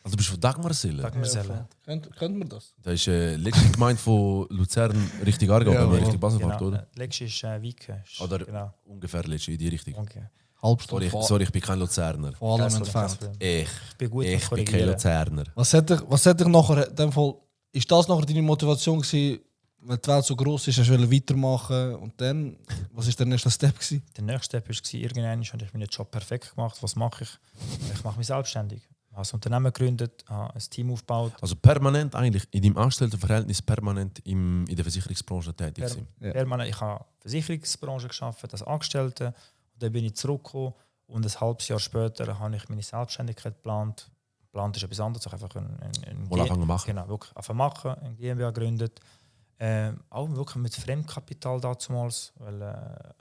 Also du bist von Dagmarsellen? Dagmarsellen. Könnten wir das? Das ist letzte Gemeinde von Luzern Richtung Aargau, wenn man Richtung Basel fährt, Genau. oder? Letzte ist Wieke. Oder genau. ungefähr letzte in die Richtung. Okay. Halbstunde. Sorry, ich bin kein Luzerner. Von allem Kein entfernt. Problem. Ich bin gut bin kein Luzerner. Was hat dich nachher, in dem Fall, ist das nachher deine Motivation gewesen, weil die Welt so gross ist, hast du weitermachen und dann, was war der nächste Step gewesen? Der nächste Step war, irgendwann habe ich meinen Job perfekt gemacht. Was mache ich? Ich mache mich selbstständig. Ich habe ein Unternehmen gegründet, habe ein Team aufgebaut. Also permanent eigentlich, in deinem Angestelltenverhältnis permanent in der Versicherungsbranche tätig gewesen? Permanent. Ich habe in der Versicherungsbranche gearbeitet als Angestellte. Und dann bin ich zurückgekommen und ein halbes Jahr später habe ich meine Selbstständigkeit geplant. Geplant ist etwas anderes, ich einfach anfangen machen. Genau, wirklich einfach machen, ein GmbH gegründet. Auch wirklich mit Fremdkapital damals, weil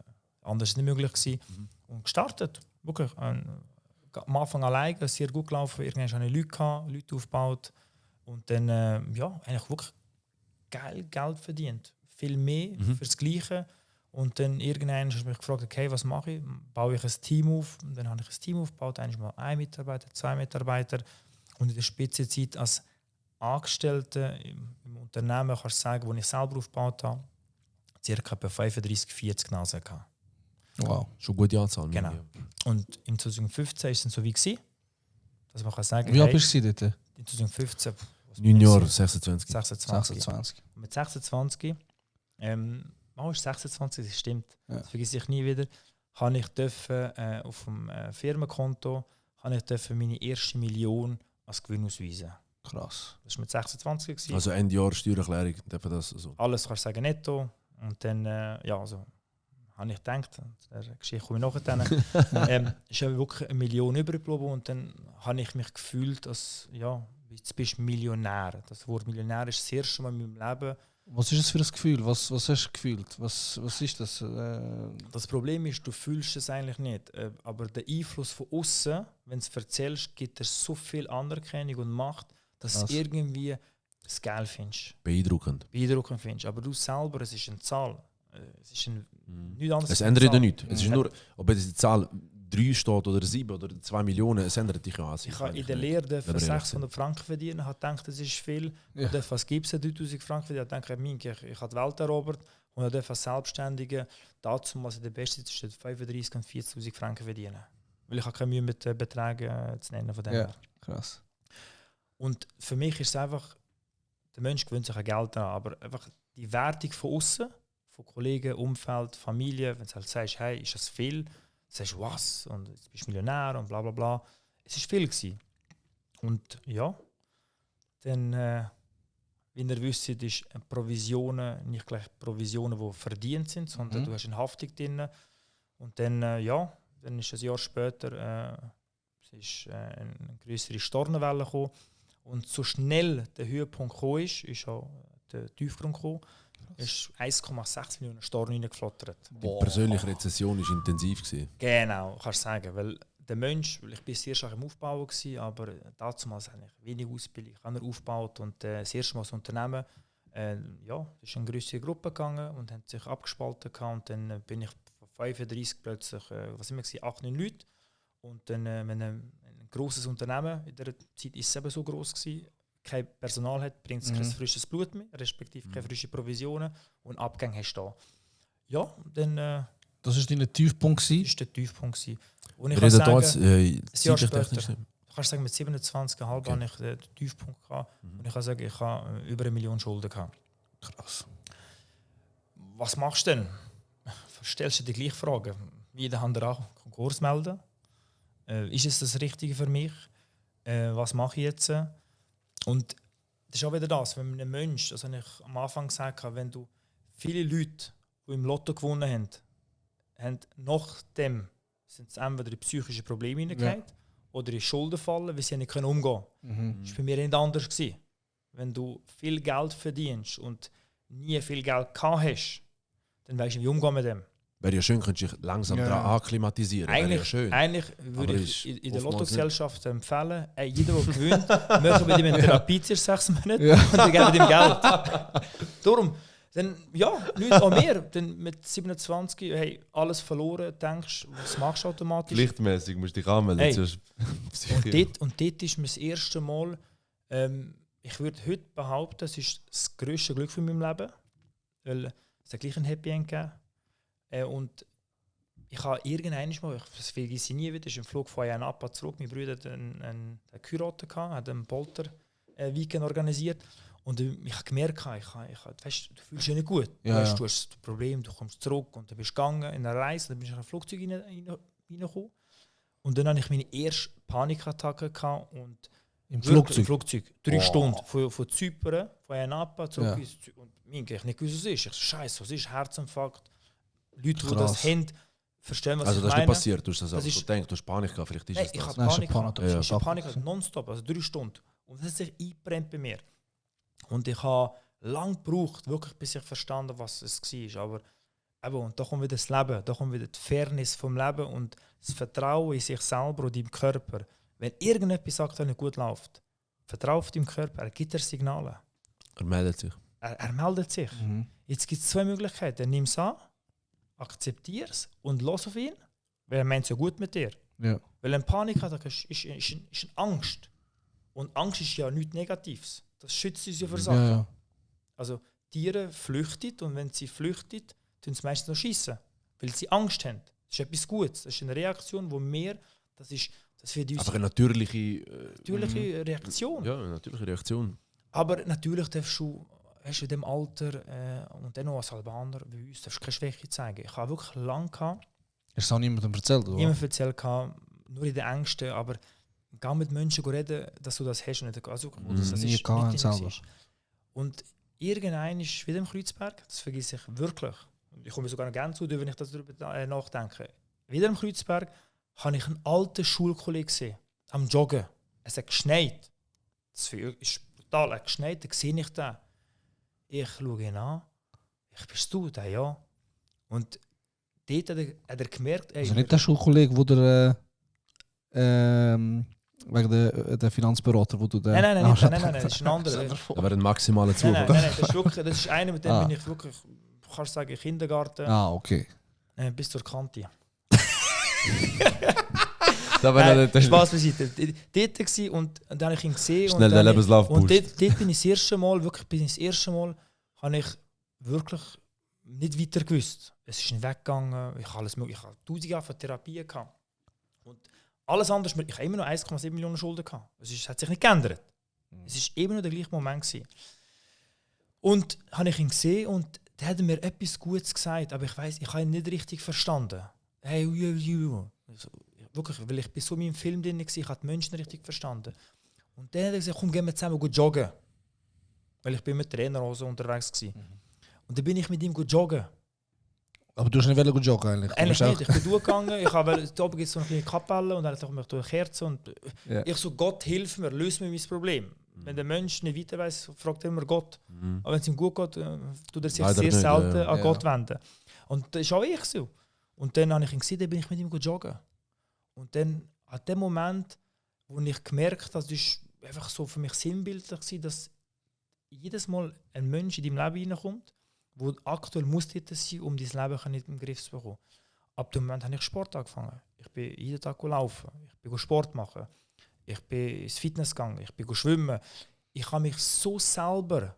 anders nicht möglich war. Und gestartet, wirklich. Am Anfang alleine, sehr gut gelaufen. Irgendwann hatte ich Leute aufgebaut. Und dann eigentlich wirklich geil Geld verdient. Viel mehr fürs Gleiche. Und dann irgendwann habe ich mich gefragt, okay, was mache ich? Baue ich ein Team auf? Und dann habe ich ein Team aufgebaut, einmal 1 Mitarbeiter, 2 Mitarbeiter. Und in der Spitzenzeit als Angestellte im Unternehmen, kannst du sagen, wo ich selber aufgebaut habe, ca. 35, 40 Nasen gehabt. Wow. Schon eine gute Anzahl. Genau. Und im 2015 war es dann so wie gewesen, dass man kann sagen, Wie alt bist du dort? in 2015 9 Jahre, 26. 26. Und mit 26 ist 26, das stimmt, das vergesse ich nie wieder, habe ich auf dem Firmenkonto meine erste Million als Gewinn ausweisen. Krass. Das war mit 26 gewesen. Also Ende Jahr Steuererklärung, das so. Alles kannst du sagen netto. Und dann, habe ich gedacht, der Geschichte komme ich nachher. Ist ja wirklich 1 Million übrig geblieben und dann habe ich mich gefühlt, als jetzt bist du Millionär. Das Wort Millionär ist das erste Mal in meinem Leben. Was ist das für ein Gefühl? Was hast du gefühlt? Was ist das? Das Problem ist, du fühlst es eigentlich nicht. Aber der Einfluss von außen, wenn du es erzählst, gibt dir so viel Anerkennung und Macht, dass du irgendwie es geil findest. Beeindruckend findest. Aber du selber, es ist eine Zahl. Es ist nichts anderes. Es ändert ja nichts. Es ist nur, ob diese Zahl 3 steht oder 7 oder 2 Millionen, es ändert dich ja an. Ich habe in der Lehre für 600 Franken verdienen, habe gedacht, das ist viel. Ja. Und was gibt es 3000 Franken verdienen? Ich dachte, ich habe die Welt erobert und ich darf als Selbstständiger dazu, was in der besten zwischen 35 und 40.000 Franken verdienen. Weil ich habe keine Mühe mit Beträgen zu nennen von dem her. Krass. Und für mich ist es einfach, der Mensch gewöhnt sich an Geld an, aber einfach die Wertung von außen, von Kollegen, Umfeld, Familie, wenn du halt sagst, hey, ist das viel? Sagst du was? Und jetzt bist du Millionär und bla bla bla. Es war viel gewesen. Und ja, dann, wie ihr wisst, ist Provisionen nicht gleich Provisionen, die verdient sind, sondern du hast eine Haftung drin. Und dann, dann ist ein Jahr später es ist eine größere Stornenwelle gekommen. Und so schnell der Höhepunkt gekommen ist auch der Tiefgrund gekommen. Es ist 1,6 Millionen Stornen reingeflattert. Die persönliche Rezession war intensiv gewesen. Genau, kannst du sagen. Weil der Mensch, weil ich bin sehr stark im Aufbau gewesen, aber damals hatte ich wenig Ausbildung. Ich habe ihn aufgebaut und das erste Mal das Unternehmen, es ist eine größere Gruppe gegangen und haben sich abgespalten gehabt. Und dann bin ich von 35 plötzlich, 8, 9 Leute. Und dann, wenn ein grosses Unternehmen, in der Zeit ist es eben so gross gewesen, kein Personal hat, bringt es kein frisches Blut mehr, respektive keine frische Provisionen und Abgänge hast du da. Ja, dann... das war dein Tiefpunkt? Das war der Tiefpunkt. Und ich Wir kann reden sagen, ein Jahr später, du kannst sagen, mit 27,5 hatte ich den Tiefpunkt gehabt. Und ich kann sagen, ich habe über 1 Million Schulden gehabt. Krass. Was machst du denn? Stellst du die gleiche Frage? Wie jeder andere auch, Konkurs melden? Ist es das Richtige für mich? Was mache ich jetzt? Und das ist auch wieder das, wenn ein Mensch, also ich am Anfang gesagt habe, wenn du viele Leute, die im Lotto gewonnen haben nachdem sind sie entweder in psychische Probleme hineingekommen oder in Schulden fallen, weil sie nicht umgehen können. Das war bei mir nicht anders gewesen. Wenn du viel Geld verdienst und nie viel Geld gehabt hast, dann weißt du, wie umgehen mit dem. Wäre ja schön, könntest du dich langsam daran akklimatisieren. Eigentlich würde ich in der Lottogesellschaft empfehlen, jeder, der gewinnt, möchte mit ihm in Therapie 6 Monate und dann geben wir ihm Geld. Darum, dann, nichts an mehr. Dann mit 27, hey, alles verloren, denkst, was machst du automatisch? Pflichtmäßig musst du dich anmelden. Hey. Und dort ist mir das erste Mal, ich würde heute behaupten, es ist das grösste Glück von meinem Leben, weil es hat gleich ein Happy End gegeben. Und ich habe irgendwann mal, das vergesse ich nie wieder, ist im Flug von Napa zurück. Mein Bruder hatte einen geheiratet, hat einen Polter-Weekend organisiert. Und ich habe gemerkt, weißt, du fühlst dich nicht gut. Du hast das Problem, du kommst zurück und dann bist du gegangen in eine Reise, dann bin ich in ein Flugzeug reingekommen. Und dann hatte ich meine erste Panikattacke gehabt und Im Flugzeug? 3 Stunden von Zypern, von Napa zurück ins Zypern. Und ich nicht gewusst, was ist. Ich so, Scheiße, was ist Herzinfarkt? Leute, die das haben, verstehen, was also ich das ist meine. nicht passiert, du hast das das so gedacht, du hast Panik gehabt, vielleicht ist es ich das. hatte Panik. Ja, Panik nonstop, also 3 Stunden. Und das hat sich eingebrennt bei mir. Und ich habe lange gebraucht, wirklich, bis ich verstanden was es war. Aber eben, und da kommt wieder das Leben, da kommt wieder die Fairness vom Leben und das Vertrauen in sich selber und im Körper. Wenn irgendetwas sagt, dass nicht gut läuft, vertraue auf deinen Körper, er gibt dir Signale. Er meldet sich. Er meldet sich. Jetzt gibt es 2 Möglichkeiten. Nimm es an, akzeptiere es und los auf ihn, weil er meint es ja gut mit dir. Ja. Weil eine Panik hat, ist eine Angst. Und Angst ist ja nichts Negatives. Das schützt uns ja vor Sachen. Ja. Also Tiere flüchten und wenn sie flüchten, tun sie meistens noch schiessen, weil sie Angst haben. Das ist etwas Gutes. Das ist eine Reaktion, wo wir, das wird uns Aber eine natürliche Reaktion. Ja, eine natürliche Reaktion. Aber natürlich hast du in dem Alter und dann noch als Albaner bei uns, darfst du keine Schwäche zeigen. Ich habe wirklich lange gehabt. Hast du auch niemandem erzählt, oder? Niemand erzählt, nur in den Ängsten, aber geh mit Menschen reden, dass du das hast und nicht, also, das ist nicht selber. Und irgendein ist wieder im Kreuzberg, das vergesse ich wirklich. Ich komme sogar noch gerne zu, wenn ich darüber nachdenke. Wieder im Kreuzberg habe ich einen alten Schulkollegen gesehen, am Joggen. Es hat geschneit. Das ist brutal, es hat geschneit, dann sehe ich den. Ich schaue ihn an. Bist du der? Ja. Und dort hat er gemerkt, also nicht der Schulkollege, wo der wegen der Finanzberater, wo du den... Nein, das ist ein anderer. Aber ein maximaler Zug. Nein, das ist einer, mit dem bin ich wirklich, kannst du sagen, Kindergarten. Okay. Bis zur Kante. Da war das Spaß beiseite. Dort war und dann habe ich ihn gesehen. Schnell den Lebenslauf und pusht. dort bin ich das erste Mal, habe ich wirklich nicht weiter gewusst. Es ist nicht weggegangen, ich habe alles mögliche, ich habe 1000 Jahre von Therapie gehabt. Und alles anders, ich habe immer noch 1,7 Millionen Schulden gehabt. Es hat sich nicht geändert. Es war immer noch der gleiche Moment gewesen. Und habe ich ihn gesehen und der hat mir etwas Gutes gesagt, aber ich habe ihn nicht richtig verstanden. Hey, wirklich, weil ich bin so in meinem Film drin war, ich habe die Menschen richtig verstanden. Und dann hat er gesagt, komm, gehen wir zusammen joggen. Weil ich bin mit Trainerhose unterwegs war. Und dann bin ich mit ihm joggen. Aber du hast nicht gut joggen eigentlich. Eigentlich nicht, ich bin durchgegangen, da oben gibt es so eine kleine Kapelle und dann hat ich durch eine Kerze und ich so, Gott, hilf mir, löse mir mein Problem. Wenn der Mensch nicht weiter weiss, fragt er immer Gott. Aber wenn es ihm gut geht, tut er sich Leider sehr nicht, selten ja. an Gott wenden. Und das ist auch ich so. Und dann habe ich ihn gesehen, dann bin ich mit ihm joggen. Und dann, an dem Moment, wo ich gemerkt habe, das ist einfach so für mich sinnbildlich gewesen, dass jedes Mal ein Mensch in dein Leben reinkommt, der aktuell muss dort sein, um dein Leben nicht im Griff zu bekommen. Ab dem Moment habe ich Sport angefangen. Ich bin jeden Tag laufen, ich bin Sport machen, ich bin ins Fitness gegangen, ich bin schwimmen. Ich habe mich so selber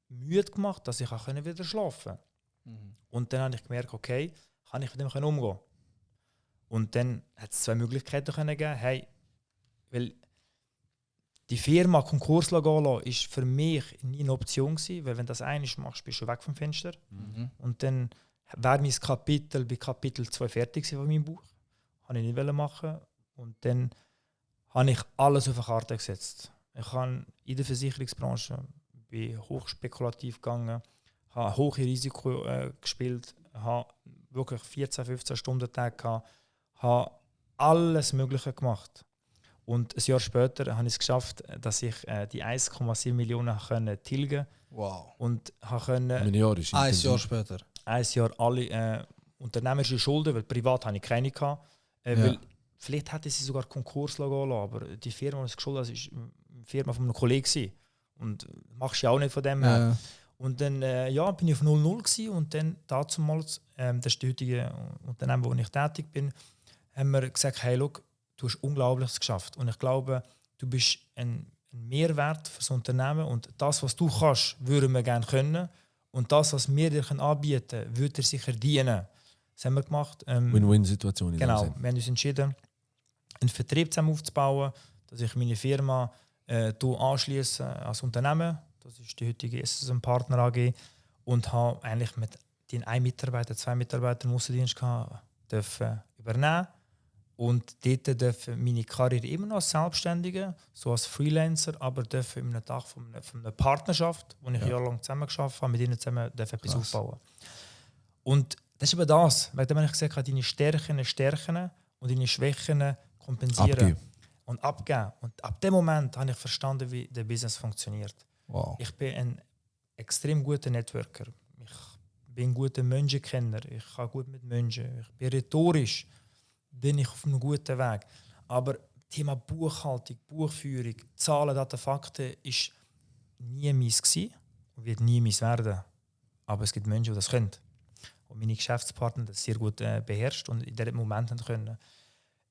müde gemacht, dass ich auch wieder schlafen konnte. Und dann habe ich gemerkt, okay, kann ich mit dem umgehen? Und dann hat es 2 Möglichkeiten gegeben. Hey, weil die Firma Konkurs gehen lassen, ist für mich nie eine Option gewesen, weil wenn das eines machst, bist du weg vom Fenster. Und dann wäre mein Kapitel bei Kapitel 2 fertig gewesen von meinem Buch. Habe ich nicht machen. Und dann habe ich alles auf eine Karte gesetzt. Ich habe in der Versicherungsbranche bin hochspekulativ gegangen, habe hohe Risiko gespielt, habe wirklich 14, 15 Stunden Tag gehabt, habe alles Mögliche gemacht. Und ein Jahr später habe ich es geschafft, dass ich die 1,7 Millionen tilgen konnte. Wow. Und konnte Ein Jahr ist Ein intensiv. Jahr später. ein Jahr alle unternehmerische Schulden, weil privat hatte ich keine gehabt. Weil vielleicht hätte sie sogar Konkurs gehen lassen, aber die Firma, die es geschuldet hat, war eine Firma von einem Kollegen gewesen. Und machst du ja auch nicht von dem her. Ja. Und dann bin ich auf 0,0 gewesen und dann damals, das ist das heutige Unternehmen, wo ich tätig bin, haben wir gesagt, hey, look, du hast Unglaubliches geschafft. Und ich glaube, du bist ein Mehrwert für das Unternehmen und das, was du kannst, würden wir gerne können. Und das, was wir dir anbieten können, würde dir sicher dienen. Das haben wir gemacht. Win-Win-Situation. in dem Genau, Sinn. wir haben uns entschieden, einen Vertrieb zusammen aufzubauen, dass ich meine Firma anschließe als Unternehmen. Das ist die heutige SSM Partner AG. Und habe eigentlich mit den 1 Mitarbeiter, 2 Mitarbeitern im Aussendienst dürfen übernehmen. Und dort dürfen meine Karriere immer noch als Selbstständiger, so als Freelancer, aber dürfen in einem Tag von einer Partnerschaft, wo ich jahrelang zusammengearbeitet habe, mit ihnen zusammen etwas aufbauen. Und das ist eben das, weil dann habe ich gesagt, deine Stärken stärken und deine Schwächen kompensieren. Abgeben. Und abgeben. Und ab dem Moment habe ich verstanden, wie der Business funktioniert. Wow. Ich bin ein extrem guter Networker. Ich bin ein guter Menschenkenner. Ich kann gut mit Menschen. Ich bin rhetorisch. Bin ich auf einem guten Weg. Aber Thema Buchhaltung, Buchführung, Zahlen, Daten, Fakten ist nie meins gewesen und wird nie meins werden. Aber es gibt Menschen, die das können. Und meine Geschäftspartner das sehr gut beherrscht und in diesem Moment können. Ein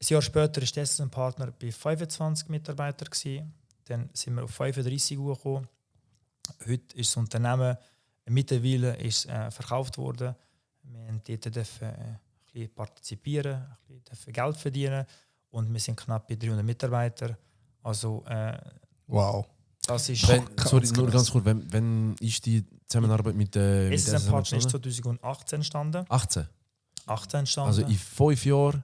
Jahr später war das ein Partner bei 25 Mitarbeitern gewesen. Dann sind wir auf 35 Uhr gekommen. Heute ist das Unternehmen mittlerweile verkauft worden. Wir dürfen ein bisschen partizipieren, ein bisschen Geld verdienen und wir sind knapp bei 300 Mitarbeitern. Also Wow. das ist... Sorry, nur ganz kurz, wenn ist die Zusammenarbeit mit der SSM Partner ist 2018 entstanden. 18. 18 entstanden. Also in 5 Jahren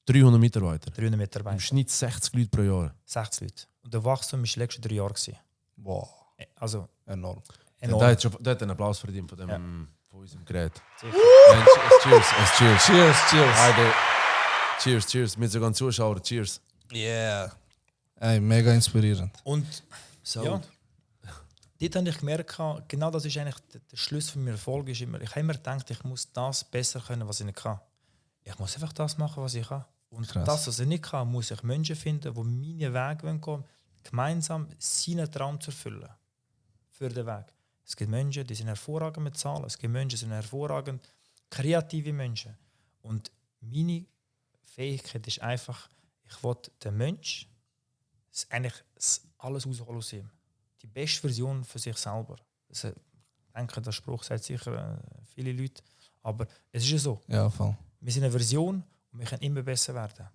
300 Mitarbeiter. 300 Im Mitarbeiter. Schnitt 60 Leute pro Jahr. 60 Leute. Und der Wachstum war die letzten 3 Jahre gewesen. Wow. Also Enorm. enorm. Da hat einen Applaus verdient von, Ja. von unserem Gerät. Sicher. Nein, cheers. Cheers, cheers. Cheers, cheers. Mit sogar Zuschauern, cheers. Yeah. Ey, mega inspirierend. Und So. ja, dort habe ich gemerkt, genau das ist eigentlich der Schlüssel für meinen Erfolg. Ist immer, ich habe immer gedacht, ich muss das besser können, was ich nicht kann. Ich muss einfach das machen, was ich kann. Und Krass. das, was ich nicht kann, muss ich Menschen finden, die meinen Weg gehen wollen, gemeinsam seinen Traum zu erfüllen. Für den Weg. Es gibt Menschen, die sind hervorragend mit Zahlen. Es gibt Menschen, die sind hervorragend kreative Menschen. Und meine Fähigkeit ist einfach, ich will den Mensch eigentlich alles rausholen aus ihm. Die beste Version für sich selber. Das, ich denke, der Spruch sagt sicher viele Leute, aber es ist ja so. Ja, voll. Wir sind eine Version und wir können immer besser werden.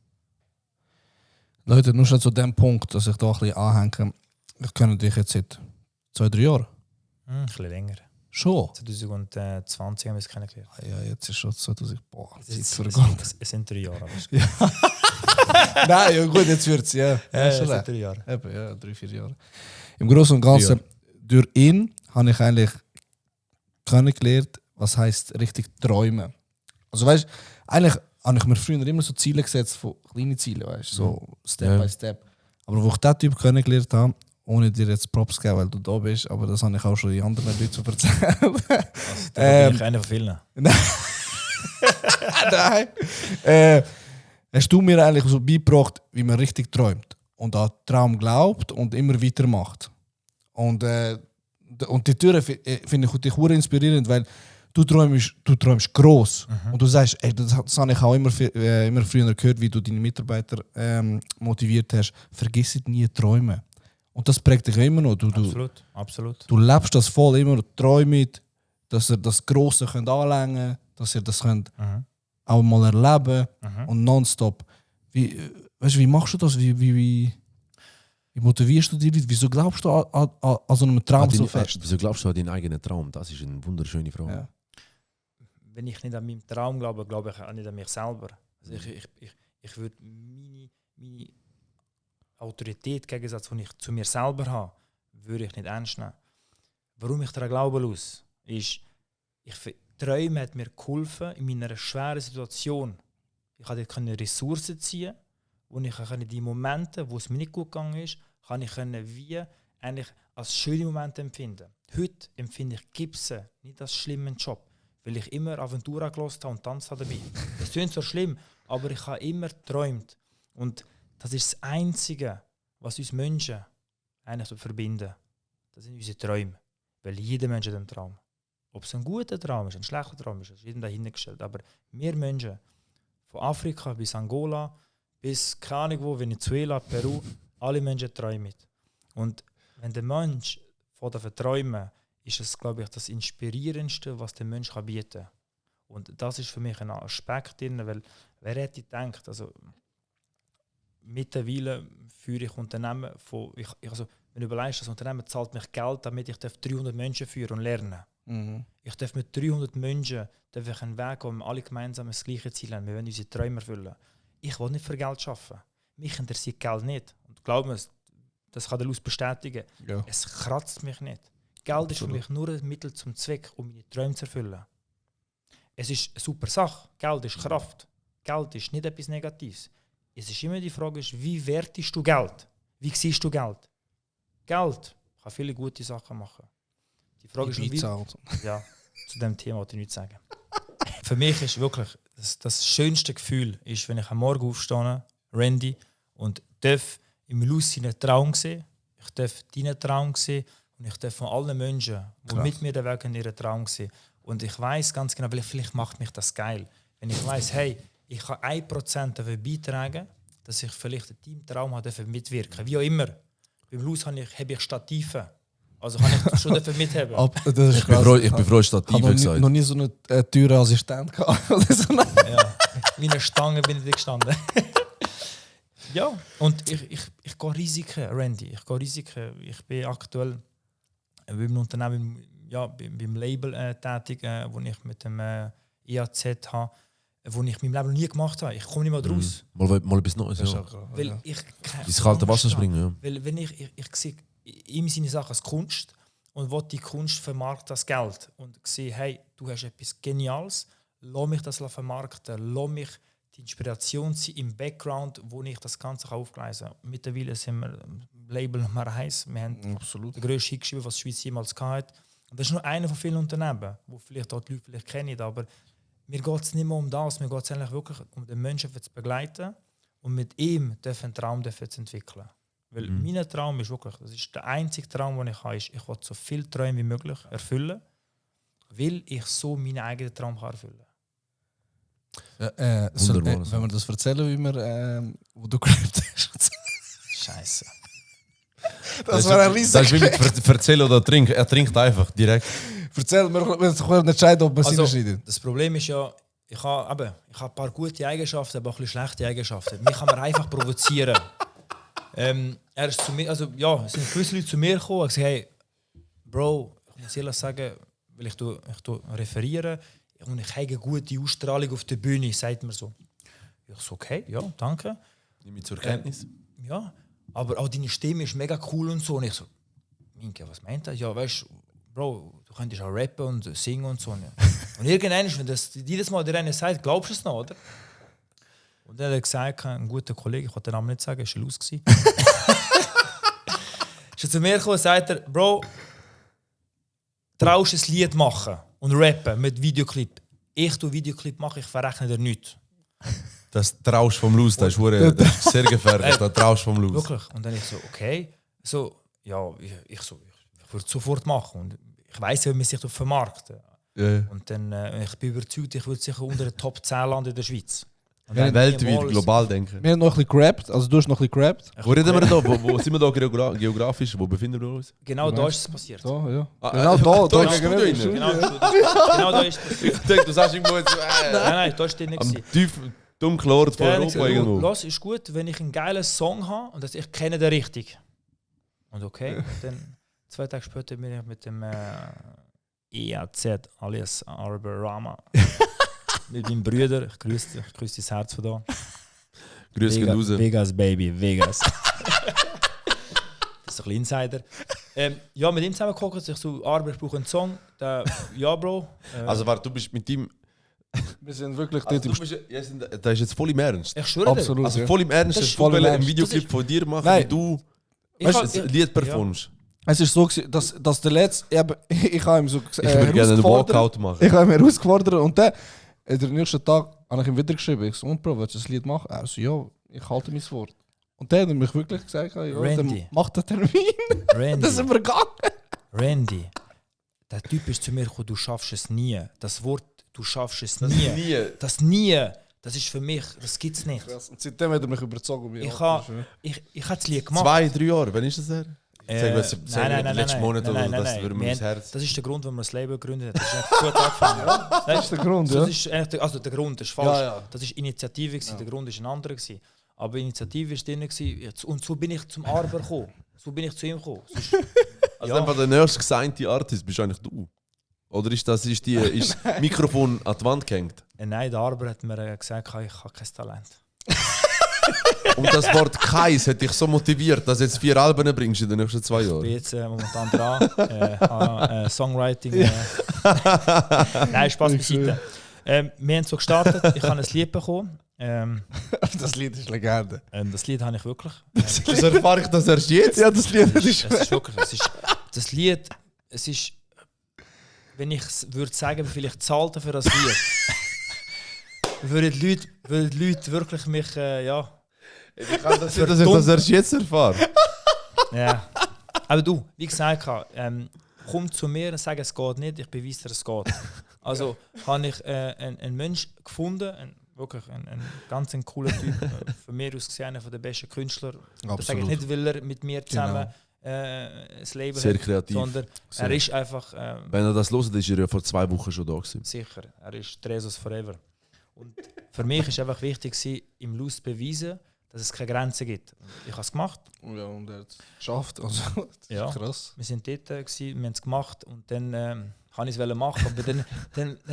Leute, nur schon zu dem Punkt, dass ich da ein bisschen anhänge. Ich kenne dich jetzt seit 2-3 Jahren. Ein bisschen länger. Schon? 2020 haben wir es kennengelernt. Ja, jetzt ist schon 2000. Boah, Zeit Es vergangen. sind 3 Jahre. Aber Nein, ja gut, jetzt wird es, ja. es Schon sind 3 Jahre. Eben, ja, 3-4 Jahre. Im Großen und Ganzen, durch ihn habe ich eigentlich kennengelernt, was heisst richtig träumen. Also weißt, eigentlich habe ich mir früher immer so Ziele gesetzt, von kleinen Zielen, weißt, so Step by Step. Aber wo ich diesen Typ kennengelernt habe, ohne dir jetzt Props zu geben, weil du da bist, aber das habe ich auch schon in anderen Leuten so erzählt. Da bin ich einer von vielen. Nein. Hast du mir eigentlich so beigebracht, wie man richtig träumt und an den Traum glaubt und immer weitermacht. Und die Türe finde ich dich sehr inspirierend, weil du träumst gross. Und du sagst, ey, das habe ich auch immer früher gehört, wie du deine Mitarbeiter motiviert hast. Vergiss nie träumen. Und das prägt dich immer noch. Absolut. Du lebst das voll immer, träumst, dass ihr das Grosse anlängen könnt, dass ihr das könnt auch mal erleben und nonstop. Wie machst du das? Wie motivierst du die Leute? Wieso glaubst du an so einem Traum so fest? Wieso glaubst du an deinen eigenen Traum? Das ist eine wunderschöne Frage. Ja. Wenn ich nicht an meinen Traum glaube, glaube ich auch nicht an mich selber. Also ich würde meine Autorität, im Gegensatz, die ich zu mir selber habe, würde ich nicht ernst nehmen. Warum ich daran glaube, ist, Träume hat mir geholfen in meiner schweren Situation. Ich konnte Ressourcen ziehen, wo ich die Momente, wo es mir nicht gut gegangen ist, kann ich wie eigentlich als schöne Momente empfinden. Heute empfinde ich Gipsen nicht als schlimmen Job, weil ich immer Aventura gehört habe und tanzt dabei. Das klingt so schlimm, aber ich habe immer geträumt. Und das ist das Einzige, was uns Menschen eigentlich so verbinden. Das sind unsere Träume. Weil jeder Mensch hat einen Traum. Ob es ein guter Traum ist, ein schlechter Traum ist, ist jedem dahingestellt. Aber wir Menschen, von Afrika bis Angola, bis keine Ahnung wo, Venezuela, Peru, alle Menschen träumen. Und wenn der Mensch von der Träumen, ist es, glaube ich, das Inspirierendste, was der Mensch bieten kann. Und das ist für mich ein Aspekt drin, weil wer hätte gedacht, also mittlerweile führe ich Unternehmen von, also, wenn du überlegst, das Unternehmen zahlt mich Geld, damit ich 300 Menschen führen und lernen. Ich darf mit 300 Menschen einen Weg gehen, wir alle gemeinsam das gleiche Ziel haben. Wir wollen unsere Träume erfüllen. Ich will nicht für Geld arbeiten. Mich interessiert Geld nicht. Und glaub mir, das kann der Luz bestätigen. Ja. Es kratzt mich nicht. Geld ist für mich nur ein Mittel zum Zweck, um meine Träume zu erfüllen. Es ist eine super Sache. Geld ist Kraft. Geld ist nicht etwas Negatives. Es ist immer die Frage, wie wertest du Geld? Wie siehst du Geld? Geld kann viele gute Sachen machen. Die Frage ist, wie... Ja, zu dem Thema wollte ich nichts sagen. Für mich ist wirklich das schönste Gefühl, ist, wenn ich am Morgen aufstehe, Randy, und darf im Luz seinen Traum sehen, ich darf deinen Traum sehen und ich darf von allen Menschen, die mit mir den Weg in ihren Traum sehen. Und ich weiss ganz genau, vielleicht macht mich das geil. Wenn ich weiss, hey, ich kann 1% dafür beitragen, dass ich vielleicht in deinem Traum mitwirken darf. Wie auch immer. Beim Luz habe ich Stative. Also kann ich schon dafür mitheben. Ich bin froh, Stative gesagt. Ich habe noch nie so eine teure Assistent gehabt. Ja, wie eine Stange bin ich da gestanden. Ja, und ich gehe Risiken, Randy. Ich gehe Risiken. Ich bin aktuell beim Unternehmen, ja, beim Label tätig, wo ich mit dem IAZ habe, wo ich in meinem Leben noch nie gemacht habe. Ich komme nicht mal raus. Mal etwas Neues. Ja. Weil ich ins kalte Wasser springen. Ja. Weil wenn ich sehe ihm seine Sachen als Kunst und will die Kunst vermarkten als Geld und sehe, hey, du hast etwas Geniales, lass mich das vermarkten, lass mich die Inspiration sein im Background, wo ich das Ganze aufgleisen kann. Mittlerweile sind wir Label Nummer 1. Wir haben den grössten Hit geschrieben, was die Schweiz jemals hatte. Und das ist nur einer von vielen Unternehmen, wo vielleicht auch die Leute vielleicht kennen, aber mir geht es nicht mehr um das, mir geht es eigentlich wirklich um den Menschen zu begleiten und mit ihm einen Traum zu entwickeln. Weil mein Traum ist wirklich, das ist der einzige Traum, den ich habe, ist, ich will so viele Träume wie möglich erfüllen, weil ich so meinen eigenen Traum erfüllen kann. Wunderbar. Wenn wir das erzählen, wie wir, wo du gerappt hast. Scheiße. Das war ein riesen. Das ist wie mit erzählen oder trinken. Er trinkt einfach direkt. Erzähl, wir können entscheiden, ob wir es reinschneiden. Das Problem ist ja, ich habe ein paar gute Eigenschaften, aber auch ein bisschen schlechte Eigenschaften. Mich kann man einfach provozieren. Er ist zu mir, also ja, es sind gewisse Leute zu mir gekommen und gesagt, hey, Bro, ich muss ehrlich sagen, weil ich referiere und ich habe eine gute Ausstrahlung auf der Bühne, sagt mir so. Ich so, okay, ja, danke. Nimm mich zur Kenntnis. Ja, aber auch deine Stimme ist mega cool und so. Und ich so, Minke, was meint er? Ja, weißt du, Bro, du könntest auch rappen und singen und so. Und irgendwann, wenn das jedes Mal der eine sagt, glaubst du es noch, oder? Und dann hat er gesagt, ein guter Kollege, ich wollte den Namen nicht sagen, er war los. Ist zu mir gekommen und sagt er, Bro, traust du ein Lied machen und rappen mit Videoclip? Ich tue Videoclip machen, ich verrechne dir nichts. Das traust vom Los, das ist sehr gefährlich. Das traust vom Los. Wirklich. Und dann ich so, okay. So, ja, ich würde es sofort machen. Und ich weiss ja, wie man sich dort vermarkten. Ja. Und dann, ich bin überzeugt, ich würde sicher unter den Top 10 landen in der Schweiz. Und Ja, dann weltweit, niemals- global denken. Wir haben noch ein bisschen gerappt, also du hast noch ein bisschen gerappt. Wo reden wir da? Wo sind wir da geografisch? Wo befinden wir uns? Genau da ist es passiert. So, ja. Ah, Genau da da ist gegenüber. Studio Genau, genau da ist es passiert. Ich denke, du sagst irgendwo jetzt Nein, da ist nicht. am tiefen, dunklen Ort von Ja, Europa gesagt, irgendwo. Los, ist gut, wenn ich einen geilen Song habe und dass ich kenne den richtig. Und okay, dann 2 Tage später bin ich mit dem EAZ alias Arborama mit meinem Bruder. Ich grüße das Herz von da. Grüß gehen raus. Vegas, Baby, Vegas. Das ist ein bisschen Insider. Ja, mit ihm zusammengeguckt, ich so, Arbor, ich brauche einen Song. Ja, Bro. Also warte, du bist mit ihm... Wir sind wirklich Also, dort du bist, das ist jetzt voll im Ernst. Ich schwöre dir. Absolut. Also ja. voll im Ernst, Das dass ist du voll im einen Ernst. Videoclip Das ist- von dir machen, Nein. wie du Ich weißt, hab- ein Lied performst. Es ist so, gewesen, dass der letzte, ich habe ihm so Ich würde gerne einen Walkout machen. Ich habe ihn herausgefordert und dann, den nächsten Tag, habe ich ihm wieder geschrieben. Ich so, und Bro, willst du das Lied machen? Er so, ja, ich halte mein Wort. Und dann hat er mich wirklich gesagt, ja, Randy. dann mach den Termin. Randy. Das sind wir gegangen. Randy, der Typ ist zu mir gekommen, du schaffst es nie. Das Wort, du schaffst es nie. Nie. Das nie, das ist für mich, das gibt es nicht. Und seitdem hat er mich überzogen. wie Ich alt habe er ist, ja. ich habe das Lied gemacht. 2-3 Jahre, wann ist das her? Nein, letzten Monat oder nein, das nein. würde mir das Herz... Das ist der Grund, warum wir das Label gegründet haben. Das ist echt gut angefangen. Das ist der Grund, ja. Das ist eigentlich also der Grund, das ist falsch. Ja, ja. Das ist Initiative, gewesen, der Grund ist ein anderer. Gewesen. Aber Initiative war drin. Gewesen. Und so bin ich zum Arbor gekommen. So bin ich zu ihm gekommen. Sonst- Also Ja. einfach der nächste gesignte Artist bist eigentlich du. Oder ist das ist Mikrofon an die Wand gehängt? Nein, der Arbor hat mir gesagt, ich habe kein Talent. Und das Wort Kais hat dich so motiviert, dass du jetzt 4 Alben bringst in den nächsten 2 Ich bin Jahren. jetzt momentan dran. Songwriting. Nein, Spaß beiseite. Wir haben so gestartet. Ich habe ein Lied bekommen. Das Lied ist Legende. Das Lied habe ich wirklich. Wieso erfahre ich das erst jetzt? Ja, das Lied Es ist... ist wirklich. Das Lied, es ist. Wenn ich würde sagen, wie viel ich zahlte für das Lied, würden die Leute wirklich mich, ja. Wie kann das sein, dass ich das erst jetzt erfahre? Ja. Aber du, wie gesagt, komm zu mir und sag, es geht nicht, ich beweise dir, es geht. Also habe ich einen Menschen gefunden, wirklich ein ganz cooler Typ, von mir aus gesehen, einer der besten Künstler. Das sage ich nicht, weil er mit mir zusammen das Leben Sehr hat, kreativ. sondern er ist einfach Wenn er das hört, ist er ja vor 2 Wochen schon da gewesen. sicher, er ist Tresos Forever. Und für mich ist einfach wichtig, gewesen, im Lust zu beweisen, dass es keine Grenzen gibt. Und ich habe es gemacht. Ja, und er hat es geschafft. Also, das ist Ja. krass. Wir sind dort, gewesen, wir haben es gemacht und dann kann ich es machen. Aber dann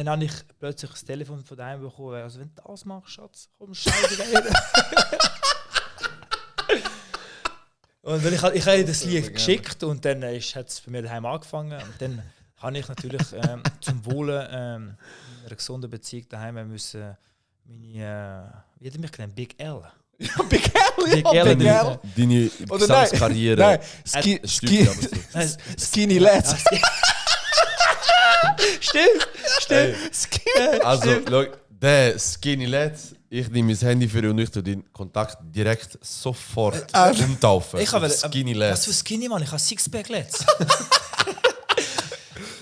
habe ich plötzlich ein Telefon von daheim bekommen. Also wenn du das machst, Schatz, komm, scheide her. Und weil ich habe das Lied geschickt und dann hat es bei mir daheim angefangen. Und dann habe ich natürlich zum Wohle einer gesunden Beziehung daheim müssen meine, wie hat er mich genannt? Big L. Ja, Big L, Big ja, L. Big L. Deine Oder nein, Gesangskarriere. Nein, Ein Stückchen, aber so. Skinny Lads. Stimmt. Skinny. Also, schau, der Skinny Lad, ich nehme mein Handy für und ich tue den Kontakt direkt sofort umtaufen. Ich habe Skinny was für Lad. Skinny, Mann? Ich habe Sixpack Let's.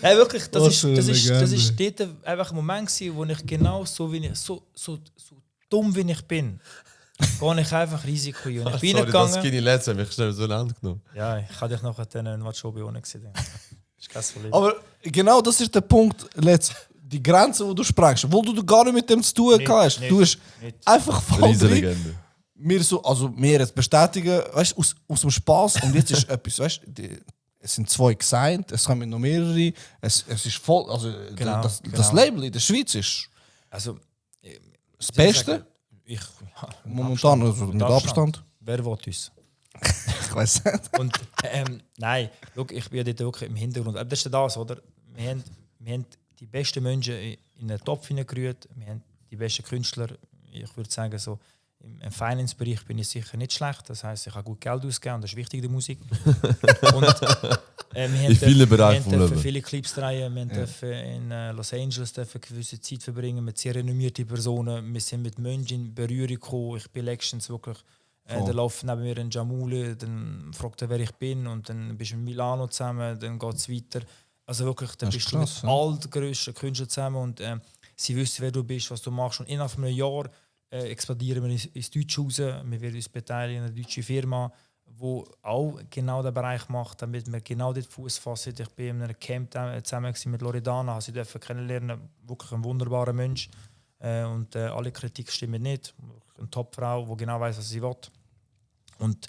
Nein, wirklich, das Was für eine ist Legende. dort einfach ein Moment gewesen, wo ich genau so, wie ich, so dumm wie ich bin, gehe ich einfach Risiko ein. Und ich bin Sorry, das reingegangen. Skinny Let's habe ich schnell so Land genommen. Ja, ich habe dich nachher dann was schon bei uns gesehen. Ist kein Problem. Aber genau das ist der Punkt, die Grenze, die du sprengst, wo du gar nicht mit dem zu tun hast. Du hast nicht. einfach voll Riesen drin. Legende. Wir jetzt bestätigen, weißt, aus dem Spaß und jetzt ist etwas, weißt, es sind 2 gesigned, es kommen noch mehrere, es ist voll, also Genau, das genau. Label in der Schweiz ist Also, das Beste, ich, momentan, also mit Abstand. Wer will uns? Ich weiß nicht. Und nein, schau, ich bin dort wirklich im Hintergrund. Aber das ist das, oder? Wir haben die besten Menschen in einen Topf hineingerührt, wir haben die besten Künstler. Ich würde sagen, so, im Finance-Bereich bin ich sicher nicht schlecht. Das heisst, ich habe gut Geld ausgegeben und das ist wichtig in der Musik. Und, wir In vielen Bereichen vom dürfen Leben. viele Clips drehen. Wir dürfen in Los Angeles eine gewisse Zeit verbringen mit sehr renommierten Personen. Wir sind mit Menschen in Berührung gekommen. Ich bin letztens wirklich. Da läuft neben mir ein Jamule, dann fragt er, wer ich bin. Und dann bist du mit Milano zusammen, dann geht es weiter. Also wirklich, dann Das ist bist krass, du mit all den grössten Künstlern zusammen. Und sie wissen, wer du bist, was du machst. Und innerhalb von einem Jahr expandieren wir ins Deutsche raus. Wir werden uns beteiligen an einer deutschen Firma, die auch genau den Bereich macht, damit wir genau dort Fuß fassen. Ich bin in einem Camp zusammen mit Loredana, habe sie kennenlernen. Wirklich ein wunderbarer Mensch. Und alle Kritik stimmen nicht. Eine Top-Frau, die genau weiß, was sie will. Und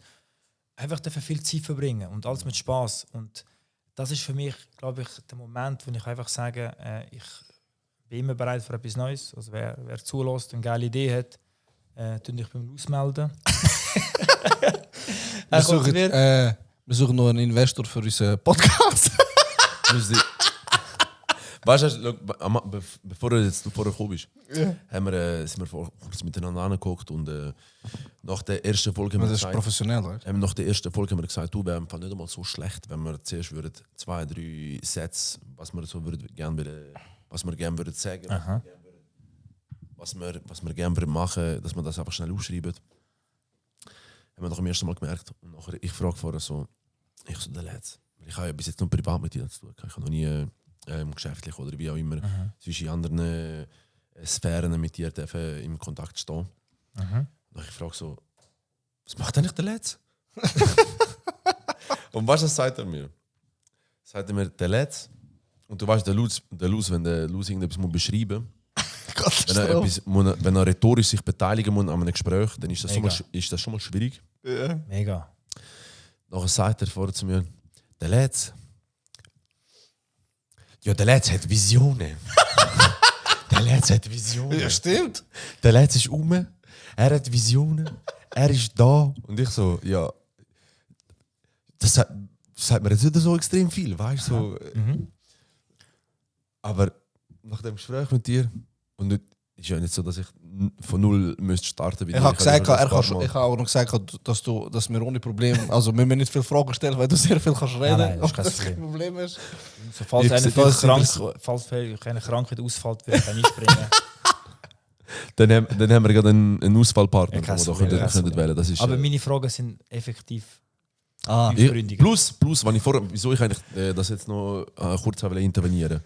einfach dafür viel Zeit verbringen und alles mit Spaß. Und das ist für mich, glaube ich, der Moment, wo ich einfach sage, ich bin immer bereit für etwas Neues. Also wer zulässt und eine geile Idee hat, tun dich beim Ausmelden. Wir suchen noch einen Investor für unseren Podcast. Weißt du, bevor du jetzt vorher gekommen bist, sind wir kurz miteinander angeguckt und nach der ersten Folge haben wir Das ist gesagt, professionell, weißt nach der ersten Folge haben wir gesagt, du, wäre einfach nicht einmal so schlecht, wenn wir zuerst 2, 3 Sätze, was wir so gerne würden sagen, was wir gerne würden machen, dass wir das einfach schnell aufschreiben. Haben wir doch am ersten Mal gemerkt. Und nachher, ich frage vorher so, der Letzte. Ich habe ja bis jetzt nur privat mit dir zu tun. Ich habe noch nie geschäftlich oder wie auch immer zwischen anderen Sphären mit dir im Kontakt stehen. Und ich frage so, was macht eigentlich der Letzte? Und was sagt er mir? Sagt er mir, der Letzte? Und du weißt, der Luz, wenn der Luz irgendetwas beschreiben muss, wenn er rhetorisch sich beteiligen muss an einem Gespräch, dann ist das schon mal schwierig. Ja. Mega. Nachher sagt er vorher zu mir, der Letzte. Ja, der Letzte hat Visionen. Der Letzte hat Visionen. Ja, stimmt. Der Letzte ist er hat Visionen, er ist da. Und ich so, ja, das sagt mir jetzt nicht so extrem viel, weißt du? So, aber nach dem Gespräch mit dir, und nicht, ist ja nicht so, dass ich von null müsste starten Ich habe gesagt, ich habe auch noch gesagt, dass wir ohne Problem, also wir müssen nicht viele Fragen stellen, weil du sehr viel kannst reden. Nein, das ist kein das kein Problem ist. So, falls eine Krankheit ausfällt, wird er einspringen. Dann haben wir gerade einen Ausfallpartner, Ja, den wir da könnten wählen. Das ist, Aber meine Fragen sind effektiv plus, wieso ich eigentlich das jetzt noch kurz intervenieren will.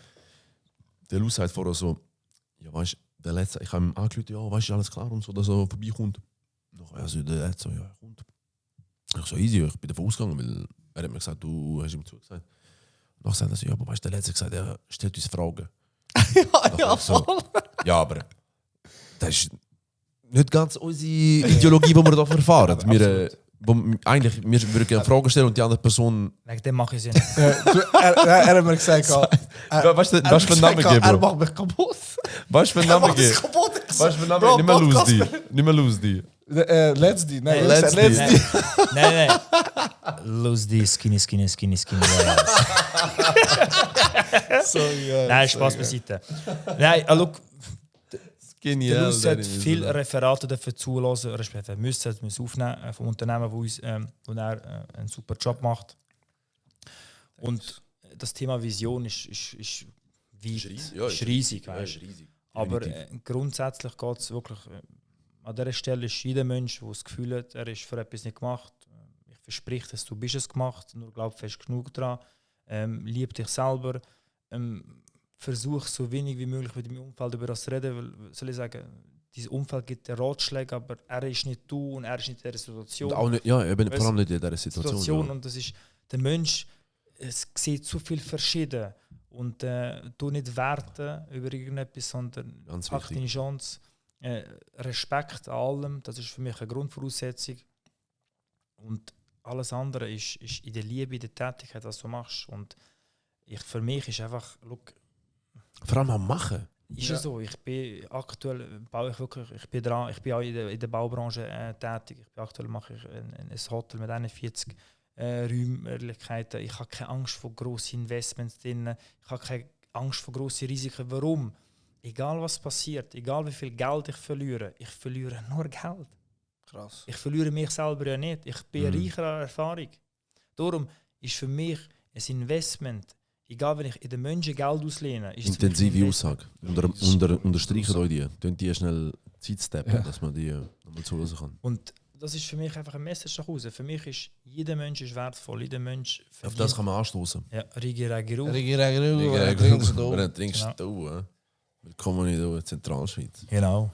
Der Luz sagt vorher so, ja weißt, der Letzte, ich habe ihm angerufen, ja weißt du, alles klar und so, dass er vorbeikommt. Also der Letzte so, ja, er kommt. Ich so, easy, ich bin davon ausgegangen, weil er hat mir gesagt, du hast ihm zugesagt. Und dann sagt er so, ja, aber weißt du, der Letzte gesagt, er stellt uns Fragen. Ja, so, ja, aber das ist nicht ganz unsere Ideologie, die wir hier verfahren. Wir würden gerne Fragen stellen und die andere Person... Wegen dem mache ich sie nicht. er hat mir gesagt, Weißt du, was für einen Namen geben? Er macht mich kaputt. Weißt du, für einen Namen geben? Weißt du, für einen Namen geben? Nicht mehr lose die. Letzte, nein, Nein. Lose die skinny. So, ja, Nein, Spaß beiseite. Nein, look, Skinny, der Luz hat viele Referate dafür zulassen, respektive müssen aufnehmen vom Unternehmen, wo er einen super Job macht. Und das Thema Vision ist weit, ist riesig. Weißt. Aber grundsätzlich geht es wirklich, an dieser Stelle ist jeder Mensch, der das Gefühl hat, er ist für etwas nicht gemacht. Ich verspreche, dass du bist es gemacht, nur glaub fest genug daran. Lieb dich selber. versuche so wenig wie möglich mit meinem Umfeld über das zu reden, weil, soll ich sagen, dieses Umfeld gibt dir Ratschläge, aber er ist nicht du und er ist nicht in dieser Situation. Und auch nicht, ja, eben Weißt, vor allem nicht in dieser Situation. Ja. Und das ist, der Mensch, es sieht so viel verschieden und du nicht werten über irgendetwas, sondern Ganz hab wichtig. deine Chance. Respekt an allem, das ist für mich eine Grundvoraussetzung. Und alles andere ist in der Liebe, in der Tätigkeit, was du machst. Und für mich ist einfach, look, Vor allem am Machen. ist es so, ich bin aktuell, baue ich wirklich, ich bin auch in der Baubranche tätig. Aktuell mache ich ein Hotel mit 41 Räumlichkeiten. Ich habe keine Angst vor grossen Investments drin. Ich habe keine Angst vor grossen Risiken. Warum? Egal was passiert, egal wie viel Geld ich verliere nur Geld. Krass. Ich verliere mich selber ja nicht. Ich bin reicher an Erfahrung. Darum ist für mich ein Investment, egal wenn ich in den Menschen Geld auslehne, ist es für mich Intensive ein Aussage. Unterstreichen euch die. Könnt ihr schnell Zeit steppen, dass man die nochmal zuhören kann. Und das ist für mich einfach ein Message nach Hause. Für mich ist jeder Mensch ist wertvoll, jeder Mensch Auf verdient. das kann man anstoßen. Ja, Rigi Regiru. Trinkst du. Trinkst Genau. du. Willkommen in der Zentralschweiz. Genau.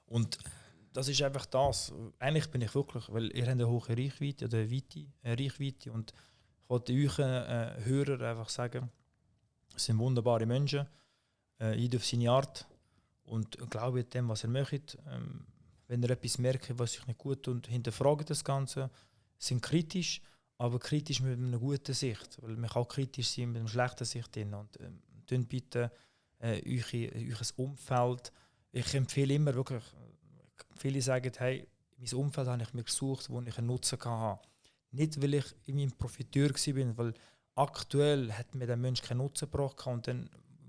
Und das ist einfach das. Eigentlich bin ich wirklich, weil ihr habt eine hohe Reichweite oder Reichweite und ich wollte euch Hörer einfach sagen, es sind wunderbare Menschen, jeder auf seine Art und glaube dem, was ihr möchtet. Wenn ihr etwas merkt, was euch nicht gut tut, hinterfragt das Ganze, sind kritisch, aber kritisch mit einer guten Sicht, weil man kann auch kritisch sein mit einer schlechten Sicht drin. Und tun bitte euch Umfeld. Ich empfehle immer wirklich, viele sagen, hey, mein Umfeld habe ich mir gesucht, wo ich einen Nutzen hatte. Nicht, weil ich in meinem Profiteur war, weil aktuell hat mir der Mensch keinen Nutzen gebracht und dann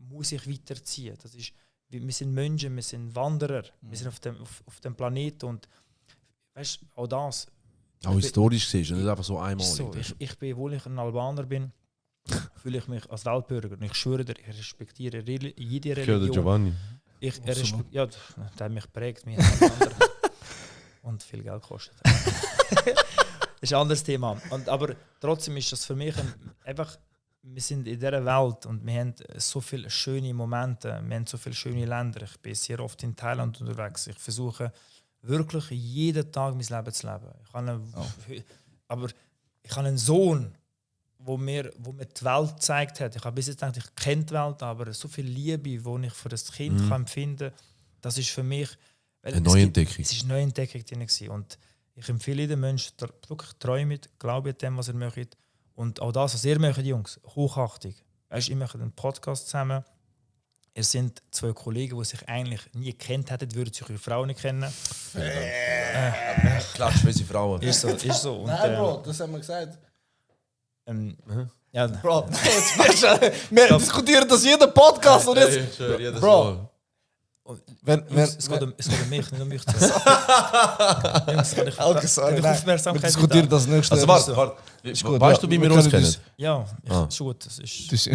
muss ich weiterziehen. Das ist, wir sind Menschen, wir sind Wanderer, wir sind auf dem Planeten und weißt, auch das. Auch historisch gesehen, nicht einfach so einmalig. So, ich bin, obwohl ich ein Albaner bin, fühle ich mich als Weltbürger und ich schwöre dir, ich respektiere jede Religion. Giovanni. Ja, der hat mich geprägt, mir und viel Geld gekostet. Das ist ein anderes Thema. Aber trotzdem ist das für mich einfach, wir sind in dieser Welt und wir haben so viele schöne Momente, wir haben so viele schöne Länder. Ich bin sehr oft in Thailand unterwegs. Ich versuche wirklich jeden Tag mein Leben zu leben. Aber ich habe einen Sohn, wo mir die Welt gezeigt hat. Ich habe bis jetzt gedacht, ich kenne die Welt, aber so viel Liebe, die ich für das Kind kann empfinden kann, das ist für mich eine Neuentdeckung. Es ist eine Neuentdeckung drin. Und ich empfehle jedem Menschen, wirklich träumt, glaubt dem, was ihr möchtet. Und auch das, was ihr möchtet, Jungs, Hochachtung. Weißt, ihr macht einen Podcast zusammen. Ihr sind zwei Kollegen, die sich eigentlich nie gekannt hätten, würden sich eure Frau nicht kennen. Klatsch für unsere Frauen. Ist so. Und, Nein, Bro, das haben wir gesagt. ja, Bro, wir diskutieren das jeden Podcast und jetzt. Bro. Es geht um mich, nicht um mich zu Okay, sorry, nein. Aufmerksamkeit Wir diskutieren das nächste. Also warte. gut, Weißt du, wie wir uns kennen? Ja, ist gut. Das ist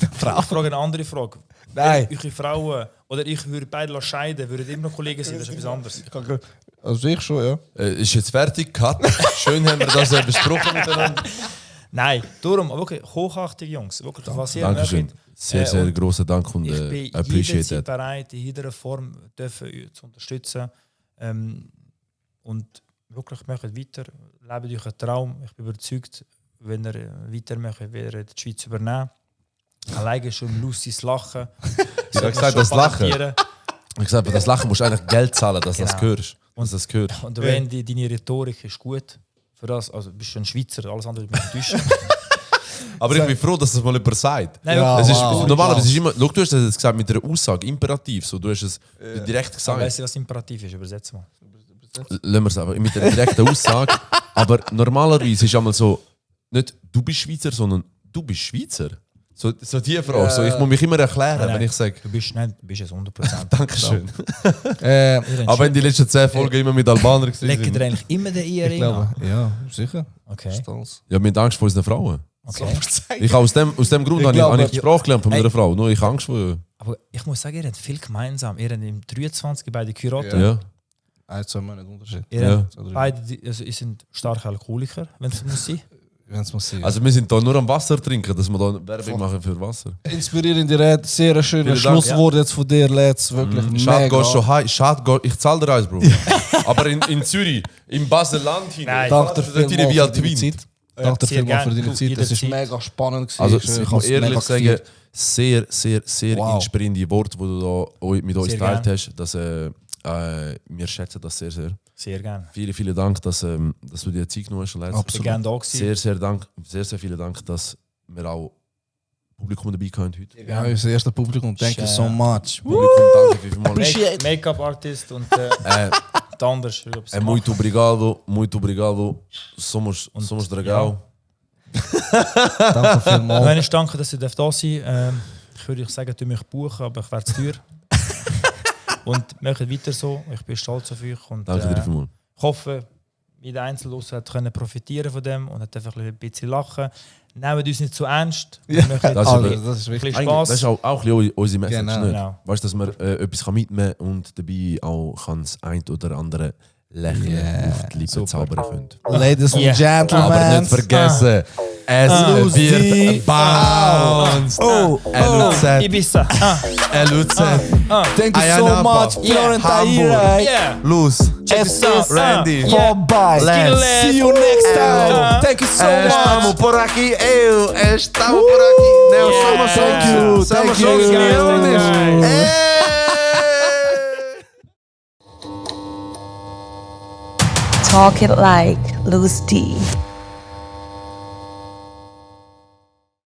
eine Frau. Ich frage eine andere Frage. Nein. Eure Frauen oder ich würde beide scheiden, würden immer noch Kollegen sein, das ist etwas anderes. Also ich schon, ja. Ist jetzt fertig, Cut. Schön haben wir das besprochen miteinander. Nein, darum, wirklich Hochachtung, Jungs. Wirklich, was ihr Dankeschön. möchtet. Sehr, sehr und grossen Dank und Ich bin appreciate jederzeit that. bereit, in jeder Form dürfen euch zu unterstützen. Und wirklich möchtet weiter, lebt euch einen Traum. Ich bin überzeugt, wenn ihr weiter möchtet, werdet ihr die Schweiz übernehmen. Alleine schon Lucys Lachen. Ich habe gesagt, das Lachen. Ich habe gesagt, für das Lachen musst du eigentlich Geld zahlen, dass du das Genau. hörst. Und das gehört. Und wenn deine Rhetorik ist gut, für das, also bist du ein Schweizer, alles andere ist mit Deutsch. Aber ich bin froh, dass das mal jemand sagt. Nein, Ja, Es ist, wow. normalerweise ist immer, schau, du hast es gesagt mit einer Aussage, Imperativ. So, du hast es direkt gesagt. Weißt du, was Imperativ ist? Übersetz mal. Lassen wir es aber mit einer direkten Aussage. Aber normalerweise ist einmal so, nicht du bist Schweizer, sondern du bist Schweizer. So die Frage. So, ich muss mich immer erklären, Nein, wenn ich sage, Du bist es 100%. Dankeschön. Ihr Aber wenn die letzten 10 Folgen immer mit Albanern legt ihr waren. eigentlich immer den Ich Ehering an? glaube, ja, sicher. Okay. Stolz. Ja, wir haben Angst vor unseren Frauen. Okay. Ich habe aus dem Grund Ich habe glaube, ich die Sprache gelernt von meiner Frau. Nur ich habe Angst vor. Aber ich muss sagen, ihr habt viel gemeinsam. Ihr habt im 23 beide geheiratet. Ja. 1-2 Monate Unterschied. Ihr Ja. habt beide, also ihr sind starke Alkoholiker, wenn es muss sein. wenn es muss sein. Also wir sind da nur am Wasser trinken, dass wir da Werbung machen für Wasser. Inspirierende Rede, sehr schönes Vielen Dank. Schlusswort jetzt von dir, Let's. Wirklich Schade, mega. gehst schon heim. Schade, ich zahle dir eins, Bro. Aber in Zürich, im Baselland hinein, Danke dir für die vielmals wie für alt deine Wien. Zeit. Danke dir sehr vielmals für gern. deine Du, Zeit. Es ist jederzeit. mega spannend gewesen. Also Ich ich hab's muss ehrlich mega sagen, gefeiert. sehr Wow. inspirierende Worte, die du da mit uns Sehr geteilt gern. hast. Dass, wir schätzen das sehr, sehr. Sehr gerne. Vielen Dank, dass du dir Zeit genommen hast. Let's. Sehr Absolut. gerne da gewesen. Sehr vielen Dank, dass wir auch Publikum dabei haben heute. Ja, unser erster Publikum. Thank you so much. Publikum, danke vielmals. Make-up-Artist und die anders. Muito obrigado. Somos dragão. Danke Noch vielmals. einmal danke, dass ihr da sein dürft. Ich würde euch sagen, ihr mich buchen, aber ich wäre zu teuer. Und macht weiter so. Ich bin stolz auf euch. Und, Danke dir vielmals. ich hoffe, jeder Einzelne hat können profitieren von dem und hat einfach ein bisschen lachen. Nehmt uns nicht zu ernst. Wir machen Das ist Also, aber- das ist ein wichtig. bisschen Eigentlich, das ist Spaß. auch ein bisschen unsere Message, Genau. nicht? Genau. Weißt du, dass man etwas mitnehmen kann und dabei auch kann das ein oder andere Lächeln Yeah. auf die Lippen zaubern können. Ladies and Yeah. Gentlemen. Aber nicht vergessen, es Lucy. wird bounced. LUZ. Ibiza. LUZ. Thank you so Ayanapa. much, Yeah. Florentine. Yeah. Luz. Check this out. Randy. Yeah. Bye. Let's. See you next time. Thank you so Estamos much. por aqui, estamos por aqui. Não Yeah. somos Thank you, thank you. Thanks, guys. Talk it like Loose D.